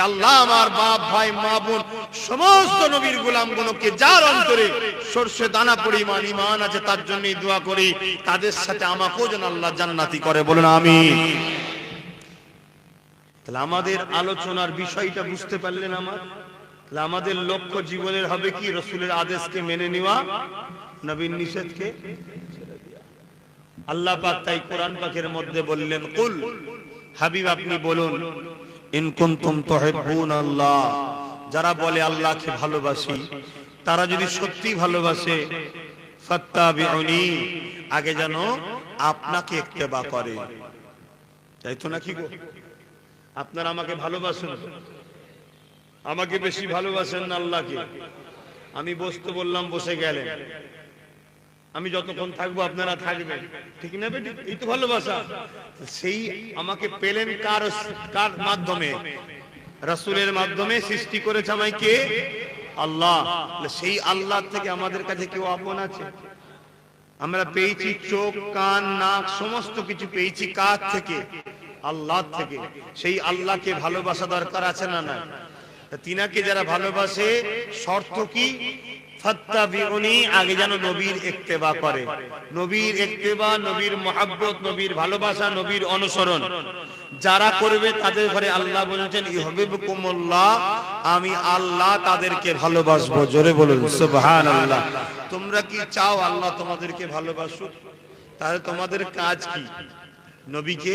আল্লাহ আমার বাপ ভাই মা বোন সমস্ত নবীর গোলামগুলোকে যার অন্তরে সরষে দানা পরিমাণ ঈমান আছে তার জন্যই দোয়া করি, তাদের সাথে আমাকেও যেন আল্লাহ জান্নাতি করে। বলুন আমিন। তাহলে আমাদের আলোচনার বিষয়টা বুঝতে পারলেন? আমাদের লক্ষ্য জীবনের হবে কি? রাসূলের আদেশকে মেনে নেওয়া, নবীর নিষেধকে ছেড়ে দেওয়া। আল্লাহ পাক তাই কোরআন পাকের মধ্যে বললেন, কুল, হাবিব আপনি বলুন, ইন কুনতুম তুহিব্বুনাল্লাহ, যারা বলে আল্লাহকে ভালোবাসি, তারা যদি সত্যি ভালোবাসে, ফাত্তাবিউনি, আগে যেন আপনাকে ইত্তেবা করে। চাই তো নাকি গো? আপনারা আমাকে ভালোবাসেন, আমাকে বেশি ভালোবাসেন না আল্লাহকে? আমি বসতে বললাম, বসে গেলেন, আমি যতক্ষণ থাকবো আপনারা থাকবেন, ঠিক না বেটি? এই তো ভালোবাসা। সেই আমাকে পেলেন কার কার মাধ্যমে? রাসূলের মাধ্যমে। সৃষ্টি করেছে আমায় কে? আল্লাহ। সেই আল্লাহ থেকে আমাদের কাছে কেউ আপন আছে? আমরা পেয়েছি চোখ, কান, নাক, সমস্ত কিছু পেয়েছি কার থেকে? আল্লাহ থেকে। সেই আল্লাহকে ভালোবাসা দরকার আছে না না? তিনাকে যারা ভালোবাসে, শর্ত কি? ফাত্তাবিউনি, আগে যেন নবীর ইত্তেবা করে। নবীর ইত্তেবা, নবীর মুহাব্বত, নবীর ভালোবাসা, নবীর অনুসরণ যারা করবে তাদের ঘরে আল্লাহ বলেছেন ইউহিব্বুকুমুল্লাহ, আমি আল্লাহ তাদেরকে ভালোবাসবো। জোরে বলুন সুবহানাল্লাহ। তোমরা কি চাও আল্লাহ তোমাদেরকে ভালোবাসুক? তাহলে তোমাদের কাজ কি? নবীকে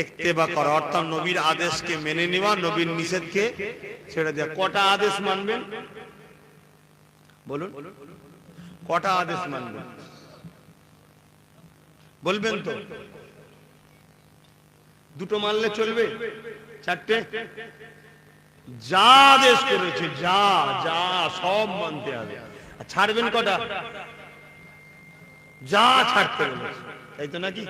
ইত্তেবা করা, অর্থাৎ নবীর আদেশকে মেনে নেওয়া, নবীর নিষেধকে ছেড়ে দেওয়া। কটা আদেশ মানবেন বলুন? কটা আদেশ মানবেন বলবেন তো? দুটো মানলে চলবে? চারটে? যা আদেশ করেছে, যা যা সব মানতে হবে। ছাড়বেন কটা? যা ছাড়তে বলেছে, তাই তো নাকি?